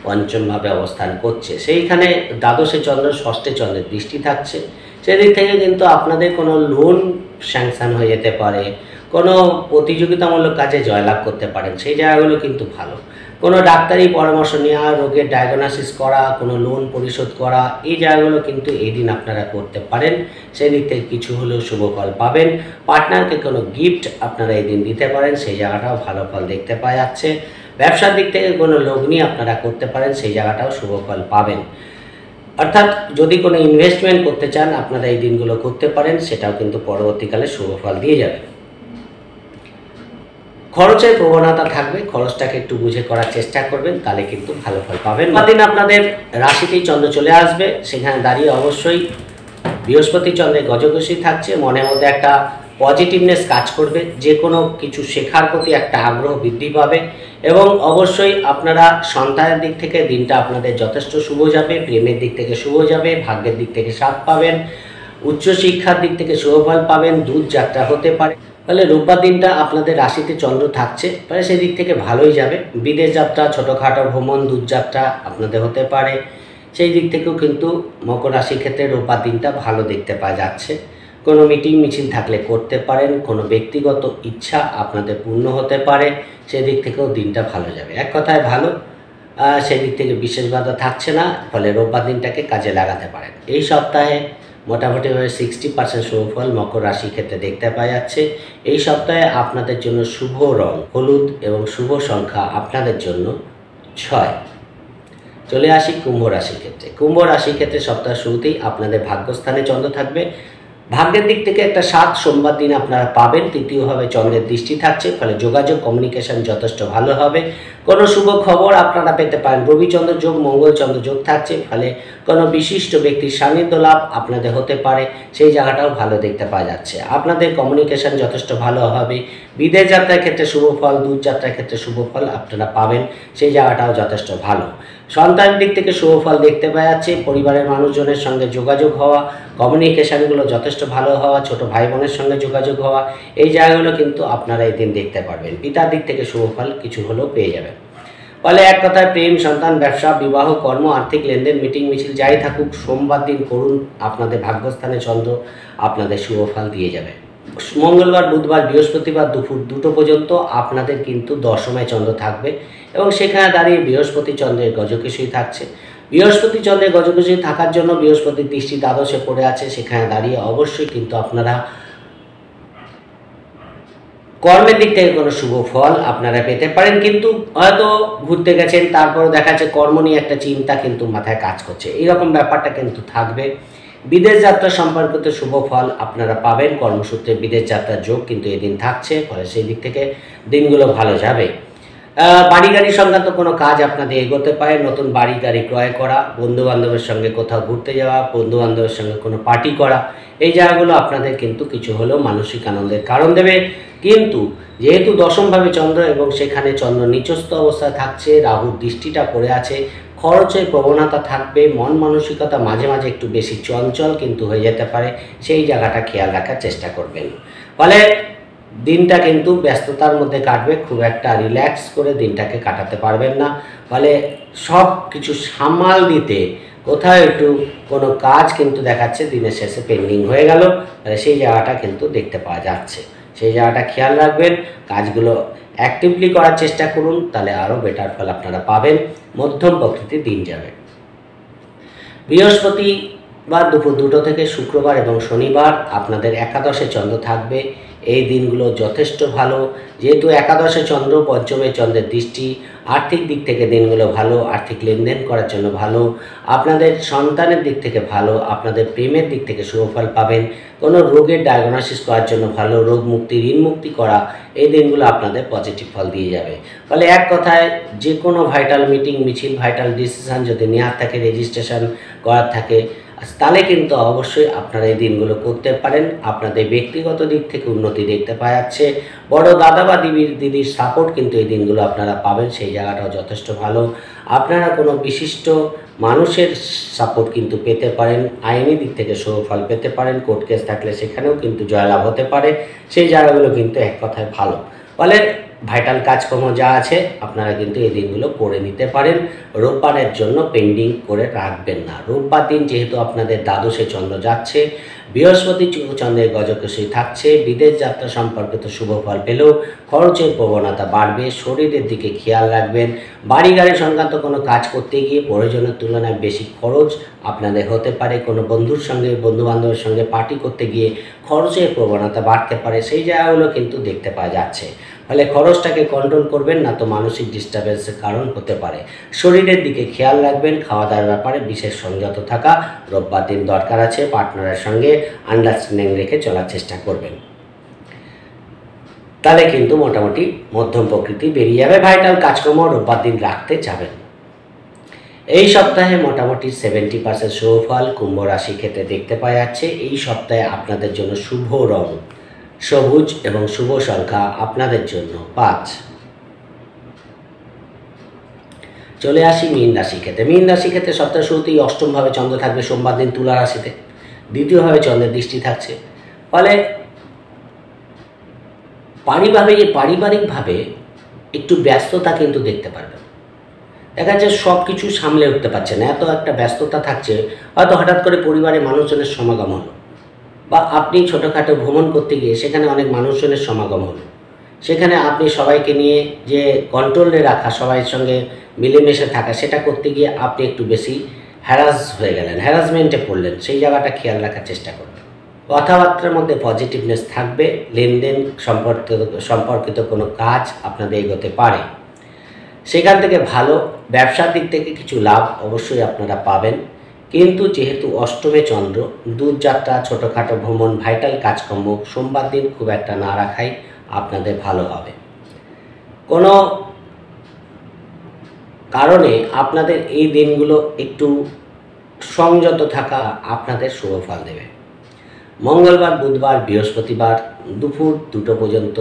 পঞ্চমভাবে অবস্থান করছে। সেইখানে দ্বাদশে চন্দ্র, ষষ্ঠে চন্দ্রের দৃষ্টি থাকছে। সেদিক থেকে কিন্তু আপনাদের কোনো লোন স্যাংশন হয়ে যেতে পারে, কোনো প্রতিযোগিতামূলক কাজে জয়লাভ করতে পারেন, সেই জায়গাগুলো কিন্তু ভালো। কোনো ডাক্তারি পরামর্শ নেওয়া, রোগের ডায়াগনোসিস করা, কোনো লোন পরিশোধ করা, এই জায়গাগুলো কিন্তু এই দিন আপনারা করতে পারেন, সেই দিক থেকে কিছু হলেও শুভ ফল পাবেন। পার্টনারকে কোনো গিফট আপনারা এই দিন দিতে পারেন, সেই জায়গাটাও ভালো ফল দেখতে পাওয়া যাচ্ছে। ব্যবসার দিক থেকে কোনো লগ্নি আপনারা করতে পারেন, সেই জায়গাটাও শুভ ফল পাবেন। অর্থাৎ যদি কোনো ইনভেস্টমেন্ট করতে চান আপনারা এই দিনগুলো করতে পারেন, সেটাও কিন্তু পরবর্তীকালে শুভ ফল দিয়ে যাবে। খরচের প্রবণতা থাকবে, খরচটাকে একটু বুঝে করার চেষ্টা করবেন, তাহলে কিন্তু ভালো ফল পাবেন। দিন আপনাদের রাশিতেই চন্দ্র চলে আসবে, সেখানে দাঁড়িয়ে অবশ্যই বৃহস্পতি চন্দ্রের গজকেশরী থাকছে, মনের মধ্যে একটা পজিটিভনেস কাজ করবে, যে কোনো কিছু শেখার প্রতি একটা আগ্রহ বৃদ্ধি পাবে এবং অবশ্যই আপনারা সন্তানের দিক থেকে দিনটা আপনাদের যথেষ্ট শুভ যাবে, প্রেমের দিক থেকে শুভ যাবে, ভাগ্যের দিক থেকে সাথ পাবেন, উচ্চশিক্ষার দিক থেকে শুভফল পাবেন, দূর যাত্রা হতে পারে। তাহলে রোববার দিনটা আপনাদের রাশিতে চন্দ্র থাকছে, তাহলে সেদিক থেকে ভালোই যাবে। বিদেশ যাত্রা, ছোটোখাটো ভ্রমণ, দূরযাত্রা আপনাদের হতে পারে, সেই দিক থেকেও কিন্তু মকর রাশির ক্ষেত্রে রোববার দিনটা ভালো দেখতে পাওয়া যাচ্ছে। কোনো মিটিং মিছিল থাকলে করতে পারেন, কোনো ব্যক্তিগত ইচ্ছা আপনাদের পূর্ণ হতে পারে, সেদিক থেকেও দিনটা ভালো যাবে। এক কথায় ভালো, সেদিক থেকে বিশেষ বাধা থাকছে না, ফলে রোববার দিনটাকে কাজে লাগাতে পারেন। এই সপ্তাহে মোটামুটিভাবে 60% শুভফল মকর রাশির ক্ষেত্রে দেখতে পাওয়া যাচ্ছে। এই সপ্তাহে আপনাদের জন্য শুভ রং হলুদ এবং শুভ সংখ্যা আপনাদের জন্য 6। চলে আসি কুম্ভ রাশির ক্ষেত্রে। কুম্ভ রাশির ক্ষেত্রে সপ্তাহের শুরুতেই আপনাদের ভাগ্যস্থানে চন্দ্র থাকবে। ভাগ্যের দিক থেকে একটা 7 সোমবার দিন আপনারা পাবেন। তৃতীয়ভাবে চন্দ্রের দৃষ্টি থাকছে, ফলে যোগাযোগ কমিউনিকেশন যথেষ্ট ভালো হবে। কোনো শুভ খবর আপনারা পেতে পারেন। রবিচন্দ্র যোগ, মঙ্গলচন্দ্র যোগ থাকছে, ফলে কোনো বিশিষ্ট ব্যক্তির সান্নিধ্য লাভ আপনাদের হতে পারে, সেই জায়গাটাও ভালো দেখতে পাওয়া যাচ্ছে। আপনাদের কমিউনিকেশন যথেষ্ট ভালো হবে। বিদেশ যাত্রার ক্ষেত্রে শুভ ফল, দূরযাত্রার ক্ষেত্রে শুভ ফল আপনারা পাবেন, সেই জায়গাটাও যথেষ্ট ভালো। সন্তানের দিক থেকে শুভ ফল দেখতে পাওয়া যাচ্ছে। পরিবারের মানুষজনের সঙ্গে যোগাযোগ হওয়া, কমিউনিকেশানগুলো যথেষ্ট ভালো হওয়া, ছোট ভাই বোনের সঙ্গে যোগাযোগ হওয়া, এই জায়গাগুলো কিন্তু আপনারা এই দিন দেখতে পারবেন। পিতার দিক থেকে শুভ ফল কিছু হলেও পেয়ে যাবেন। ফলে এক কথায় প্রেম, সন্তান, ব্যবসা, বিবাহ, কর্ম, আর্থিক লেনদেন, মিটিং মিছিল যাই থাকুক, সোমবার দিন করুন, আপনাদের ভাগ্যস্থানে চন্দ্র আপনাদের শুভ ফল দিয়ে যাবে। মঙ্গলবার, বুধবার, বৃহস্পতিবার দুপুর 2টো পর্যন্ত আপনাদের কিন্তু দশমে চন্দ্র থাকবে এবং সেখানে দাঁড়িয়ে বৃহস্পতি চন্দ্রের গজকেশরী থাকছে। বৃহস্পতি চন্দ্রের গজকেশরী থাকার জন্য বৃহস্পতির দৃষ্টি দ্বাদশে পড়ে আছে, সেখানে দাঁড়িয়ে অবশ্যই কিন্তু আপনারা কর্মের দিক থেকে কোনো শুভ ফল আপনারা পেতে পারেন, কিন্তু হয়তো ঘুরতে গেছেন, তারপরে দেখা যাচ্ছে কর্ম নিয়ে একটা চিন্তা কিন্তু মাথায় কাজ করছে, এইরকম ব্যাপারটা কিন্তু থাকবে। বিদেশ যাত্রা সম্পর্কিত শুভ ফল আপনারা পাবেন, কর্মসূত্রে বিদেশ যাত্রার যোগ কিন্তু এদিন থাকছে, ফলে সেই দিক থেকে দিনগুলো ভালো যাবে। বাড়ি গাড়ি সংক্রান্ত কোনো কাজ আপনাদের এগোতে পারে, নতুন বাড়ি গাড়ি ক্রয় করা, বন্ধুবান্ধবের সঙ্গে কোথাও ঘুরতে যাওয়া, বন্ধুবান্ধবের সঙ্গে কোনো পার্টি করা, এই জায়গাগুলো আপনাদের কিন্তু কিছু হলেও মানসিক আনন্দের কারণ দেবে। কিন্তু যেহেতু দশমভাবে চন্দ্র এবং সেখানে চন্দ্র নিচস্থ অবস্থায় থাকছে, রাহুর দৃষ্টিটা পড়ে আছে, খরচের প্রবণতা থাকবে, মন মানসিকতা মাঝে মাঝে একটু বেশি চঞ্চল কিন্তু হয়ে যেতে পারে, সেই জায়গাটা খেয়াল রাখার চেষ্টা করবেন। ফলে দিনটা কিন্তু ব্যস্ততার মধ্যে কাটবে, খুব একটা রিল্যাক্স করে দিনটাকে কাটাতে পারবেন না। ফলে সব কিছু সামাল দিতে কোথাও একটু কোনো কাজ কিন্তু দেখাচ্ছে দিনের শেষে পেন্ডিং হয়ে গেল, সেই জায়গাটা কিন্তু দেখতে পাওয়া যাচ্ছে। সেই জায়গাটা খেয়াল রাখবেন, কাজগুলো অ্যাক্টিভলি করার চেষ্টা করুন, তাহলে আরও বেটার ফল আপনারা পাবেন। মধ্যম প্রকৃতির দিন যাবে। বৃহস্পতিবার দুপুর 2টো থেকে শুক্রবার এবং শনিবার আপনাদের একাদশে চন্দ্র থাকবে। এই দিনগুলো যথেষ্ট ভালো, যেহেতু একাদশে চন্দ্র, পঞ্চমে চন্দ্রের দৃষ্টি, আর্থিক দিক থেকে দিনগুলো ভালো, আর্থিক লেনদেন করার জন্য ভালো, আপনাদের সন্তানের দিক থেকে ভালো, আপনাদের প্রেমের দিক থেকে শুভফল পাবেন, কোনো রোগের ডায়াগনোসিস করার জন্য ভালো, রোগ মুক্তি, ঋণ মুক্তি করা, এই দিনগুলো আপনাদের পজিটিভ ফল দিয়ে যাবে। ফলে এক কথায় যে কোনো ভাইটাল মিটিং মিছিল, ভাইটাল ডিসিশান যদি নেওয়ার থাকে, রেজিস্ট্রেশন করার থাকে, তাহলে কিন্তু অবশ্যই আপনারা এই দিনগুলো করতে পারেন। আপনাদের ব্যক্তিগত দিক থেকে উন্নতি দেখতে পাওয়া যাচ্ছে। বড় দাদা বা দিদির সাপোর্ট কিন্তু এই দিনগুলো আপনারা পাবেন, সেই জায়গাটাও যথেষ্ট ভালো। আপনারা কোনো বিশিষ্ট মানুষের সাপোর্ট কিন্তু পেতে পারেন, আইনি দিক থেকে সুফল পেতে পারেন, কোর্ট কেস থাকলে সেখানেও কিন্তু জয়লাভ হতে পারে, সেই জায়গাগুলো কিন্তু এক কথায় ভালো। ফলে ভাইটাল কাজকর্ম যা আছে আপনারা কিন্তু এই দিনগুলো করে নিতে পারেন। রোববারের জন্য পেন্ডিং করে রাখবেন না। রোববার দিন যেহেতু আপনাদের দ্বাদশে চন্দ্র যাচ্ছে, বৃহস্পতি চন্দ্রের গজকেশরী থাকছে, বিদেশ যাত্রা সম্পর্কিত শুভ ফল পেলেও খরচের প্রবণতা বাড়বে, শরীরের দিকে খেয়াল রাখবেন। বাড়ি গাড়ি সংক্রান্ত কোনো কাজ করতে গিয়ে প্রয়োজনের তুলনায় বেশি খরচ আপনাদের হতে পারে। কোনো বন্ধুর সঙ্গে, বন্ধুবান্ধবের সঙ্গে পার্টি করতে গিয়ে খরচের প্রবণতা বাড়তে পারে, সেই জায়গাগুলো কিন্তু দেখতে পাওয়া যাচ্ছে। ফলে খরচটাকে কন্ট্রোল করবেন, না তো মানসিক ডিস্টার্বেন্সের কারণ হতে পারে। শরীরের দিকে খেয়াল রাখবেন, খাওয়া দাওয়ার ব্যাপারে বিশেষ সংযত থাকা রোববার দিন দরকার আছে। পার্টনারের সঙ্গে আন্ডারস্ট্যান্ডিং রেখে চলার চেষ্টা করবেন। তাহলে কিন্তু মোটামুটি মধ্যম প্রকৃতি বেরিয়ে যাবে। ভাইটাল কাজকর্ম রোববার দিন রাখতে যাবেন। এই সপ্তাহে মোটামুটি 70% শুভ ফল কুম্ভ রাশি ক্ষেত্রে দেখতে পাওয়া যাচ্ছে। এই সপ্তাহে আপনাদের জন্য শুভ রং সবুজ এবং শুভ সংখ্যা আপনাদের জন্য 5। চলে আসি মীন রাশি ক্ষেত্রে। মীন রাশি ক্ষেত্রে সপ্তাহ শুরুতেই অষ্টমভাবে চন্দ্র থাকবে সোমবার দিন তুলা রাশিতে, দ্বিতীয়ভাবে চন্দ্রের দৃষ্টি থাকছে। ফলে পারিবারিকভাবে একটু ব্যস্ততা কিন্তু দেখতে পারবেন। দেখা যাচ্ছে সব কিছু সামলে উঠতে পারছে না, এত একটা ব্যস্ততা থাকছে। হয়তো হঠাৎ করে পরিবারের মানুষজনের সমাগম হলো, বা আপনি ছোটোখাটো ভ্রমণ করতে গিয়ে সেখানে অনেক মানুষজনের সমাগম হলো, সেখানে আপনি সবাইকে নিয়ে যে কন্ট্রোলে রাখা, সবাইয়ের সঙ্গে মিলেমিশে থাকা, সেটা করতে গিয়ে আপনি একটু বেশি হ্যারাস হয়ে গেলেন, হ্যারাসমেন্টে পড়লেন। সেই জায়গাটা খেয়াল রাখার চেষ্টা করবেন। কথাবার্তার মধ্যে পজিটিভনেস থাকবে। লেনদেন সম্পর্কিত কোনো কাজ আপনাদের এগোতে পারে, সেখান থেকে ভালো ব্যবসার দিক থেকে কিছু লাভ অবশ্যই আপনারা পাবেন। কিন্তু যেহেতু অষ্টমে চন্দ্র, দূরযাত্রা, ছোটোখাটো ভ্রমণ, ভাইটাল কাজকর্ম সোমবার দিন খুব একটা না রাখাই আপনাদের ভালো হবে। কোনো কারণে আপনাদের এই দিনগুলো একটু সংযত থাকা আপনাদের শুভ ফল দেবে। মঙ্গলবার, বুধবার, বৃহস্পতিবার দুপুর 2টো পর্যন্ত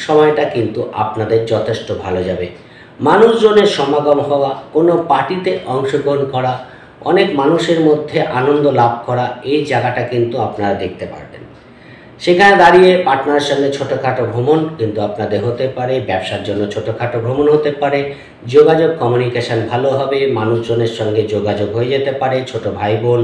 সময়টা কিন্তু আপনাদের যথেষ্ট ভালো যাবে। মানুষজনের সমাগম হওয়া, কোনো পার্টিতে অংশগ্রহণ করা, অনেক মানুষের মধ্যে আনন্দ লাভ করা, এই জায়গাটা কিন্তু আপনারা দেখতে পারবেন। সেখানে দাঁড়িয়ে পার্টনারের সঙ্গে ছোটোখাটো ভ্রমণ কিন্তু আপনাদের হতে পারে, ব্যবসার জন্য ছোটোখাটো ভ্রমণ হতে পারে, যোগাযোগ কমিউনিকেশান ভালো হবে, মানুষজনের সঙ্গে যোগাযোগ হয়ে যেতে পারে, ছোট ভাই বোন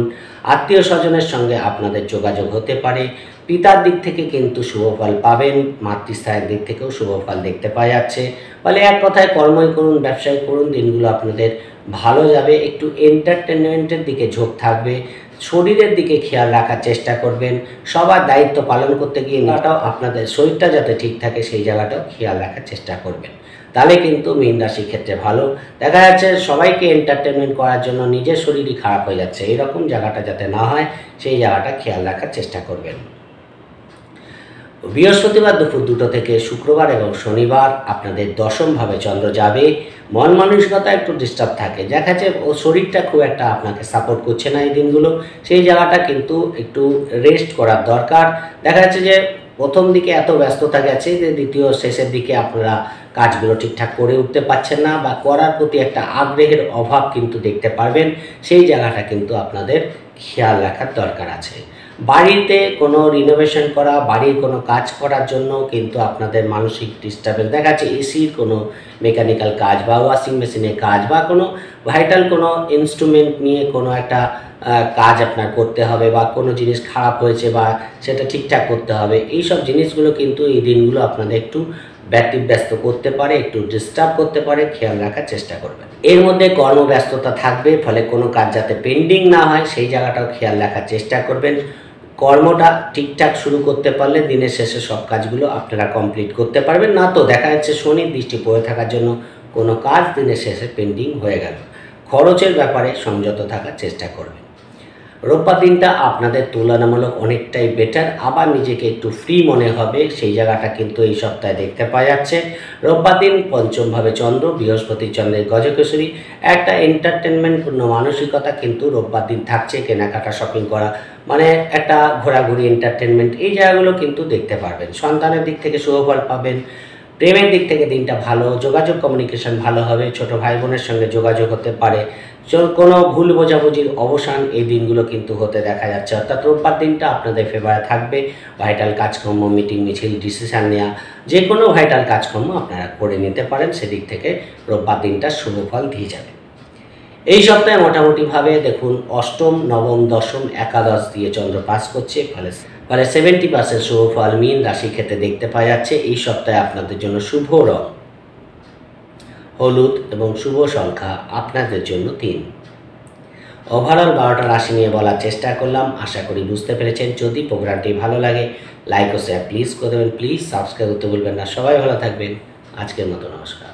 আত্মীয় স্বজনের সঙ্গে আপনাদের যোগাযোগ হতে পারে। পিতার দিক থেকে কিন্তু শুভ ফল পাবেন, মাতৃস্থানের দিক থেকেও শুভ ফল দেখতে পাওয়া যাচ্ছে। ফলে এক কথায় কর্মই করুন, ব্যবসায় করুন, দিনগুলো আপনাদের ভালো যাবে। একটু এন্টারটেনমেন্টের দিকে ঝোঁক থাকবে, শরীরের দিকে খেয়াল রাখার চেষ্টা করবেন। সবার দায়িত্ব পালন করতে গিয়ে নাটাও আপনাদের শরীরটা যাতে ঠিক থাকে সেই জায়গাটাও খেয়াল রাখার চেষ্টা করবেন। তাহলে কিন্তু মীন রাশির ক্ষেত্রে ভালো। দেখা যাচ্ছে সবাইকে এন্টারটেনমেন্ট করার জন্য নিজের শরীরই খারাপ হয়ে যাচ্ছে, এরকম জায়গাটা যাতে না হয় সেই জায়গাটা খেয়াল রাখার চেষ্টা করবেন। বৃহস্পতিবার দুপুর 2টো থেকে শুক্রবার এবং শনিবার আপনাদের দশমভাবে চন্দ্র যাবে। মন মানসিকতা একটু ডিস্টার্ব থাকে, দেখা যাচ্ছে ও শরীরটা খুব একটা আপনাকে সাপোর্ট করছে না এই দিনগুলো, সেই জায়গাটা কিন্তু একটু রেস্ট করার দরকার। দেখা যাচ্ছে যে প্রথম দিকে এত ব্যস্ততা গেছে যে দ্বিতীয় শেষের দিকে আপনারা কাজগুলো ঠিকঠাক করে উঠতে পারছেন না, বা করার প্রতি একটা আগ্রহের অভাব কিন্তু দেখতে পারবেন। সেই জায়গাটা কিন্তু আপনাদের খেয়াল রাখার দরকার আছে। বাড়িতে কোনো রিনোভেশন করা, বাড়ির কোনো কাজ করার জন্য কিন্তু আপনাদের মানসিক ডিস্টার্বেন্স দেখা যাচ্ছে। এসির কোনো মেকানিক্যাল কাজ বা ওয়াশিং মেশিনের কাজ বা কোনো ভাইটাল কোনো ইনস্ট্রুমেন্ট নিয়ে কোনো একটা কাজ আপনার করতে হবে, বা কোনো জিনিস খারাপ হয়েছে বা সেটা ঠিকঠাক করতে হবে। এই সব জিনিসগুলো কিন্তু এই দিনগুলো আপনাদের একটু ব্যতিব্যস্ত করতে পারে, একটু ডিস্টার্ব করতে পারে, খেয়াল রাখার চেষ্টা করবেন। এর মধ্যে কর্মব্যস্ততা থাকবে, ফলে কোনো কাজ যাতে পেন্ডিং না হয় সেই জায়গাটাও খেয়াল রাখার চেষ্টা করবেন। কর্মটা ঠিকঠাক শুরু করতে পারলে দিনের শেষে সব কাজগুলো আপনারা কমপ্লিট করতে পারবেন। না তো দেখা যাচ্ছে শনির দৃষ্টি পড়ে থাকার জন্য কোনো কাজ দিনের শেষে পেন্ডিং হয়ে গেল। খরচের ব্যাপারে সংযত থাকার চেষ্টা করবেন। রোববার দিনটা আপনাদের তুলনামূলক অনেকটাই বেটার, আবার নিজেকে একটু ফ্রি মনে হবে, সেই জায়গাটা কিন্তু এই সপ্তাহে দেখতে পাওয়া যাচ্ছে। রোববার দিন পঞ্চমভাবে চন্দ্র, বৃহস্পতি চন্দ্রের গজকেশরী, একটা এন্টারটেনমেন্টপূর্ণ মানসিকতা কিন্তু রোববার দিন থাকছে। কেনাকাটা, শপিং করা, মানে একটা ঘোরাঘুরি, এন্টারটেনমেন্ট, এই জায়গাগুলো কিন্তু দেখতে পারবেন। সন্তানের দিক থেকে শুভফল পাবেন। প্রেমের দিক থেকে দিনটা ভালো, যোগাযোগ কমিউনিকেশন ভালো হবে, ছোট ভাই বোনের সঙ্গে যোগাযোগ হতে পারে, কোনো ভুল বোঝাবুঝির অবসান এই দিনগুলো কিন্তু হতে দেখা যাচ্ছে। অর্থাৎ রোববার দিনটা আপনাদের ফেভারে থাকবে। ভাইটাল কাজকর্ম, মিটিং মিছিল, ডিসিশান নেওয়া, যে কোনো ভাইটাল কাজকর্ম আপনারা করে নিতে পারেন। সেদিক থেকে রোববার দিনটা শুভ ফল দিয়ে যাবে। এই সপ্তাহে মোটামুটিভাবে দেখুন অষ্টম, নবম, দশম, একাদশ দিয়ে চন্দ্র পাস করছে, ফলে 70% শুভ ফল মীন রাশি ক্ষেত্রে দেখতে পাওয়া যাচ্ছে। এই সপ্তাহে আপনাদের জন্য শুভ রং হলুদ এবং শুভ সংখ্যা আপনাদের জন্য 3। ওভারঅল 12টা রাশি নিয়ে বলার চেষ্টা করলাম, আশা করি বুঝতে পেরেছেন। যদি প্রোগ্রামটি ভালো লাগে লাইক ও শেয়ার প্লিজ করে দেবেন, প্লিজ সাবস্ক্রাইব করতে ভুলবেন না। সবাই ভালো থাকবেন, আজকের মতো নমস্কার।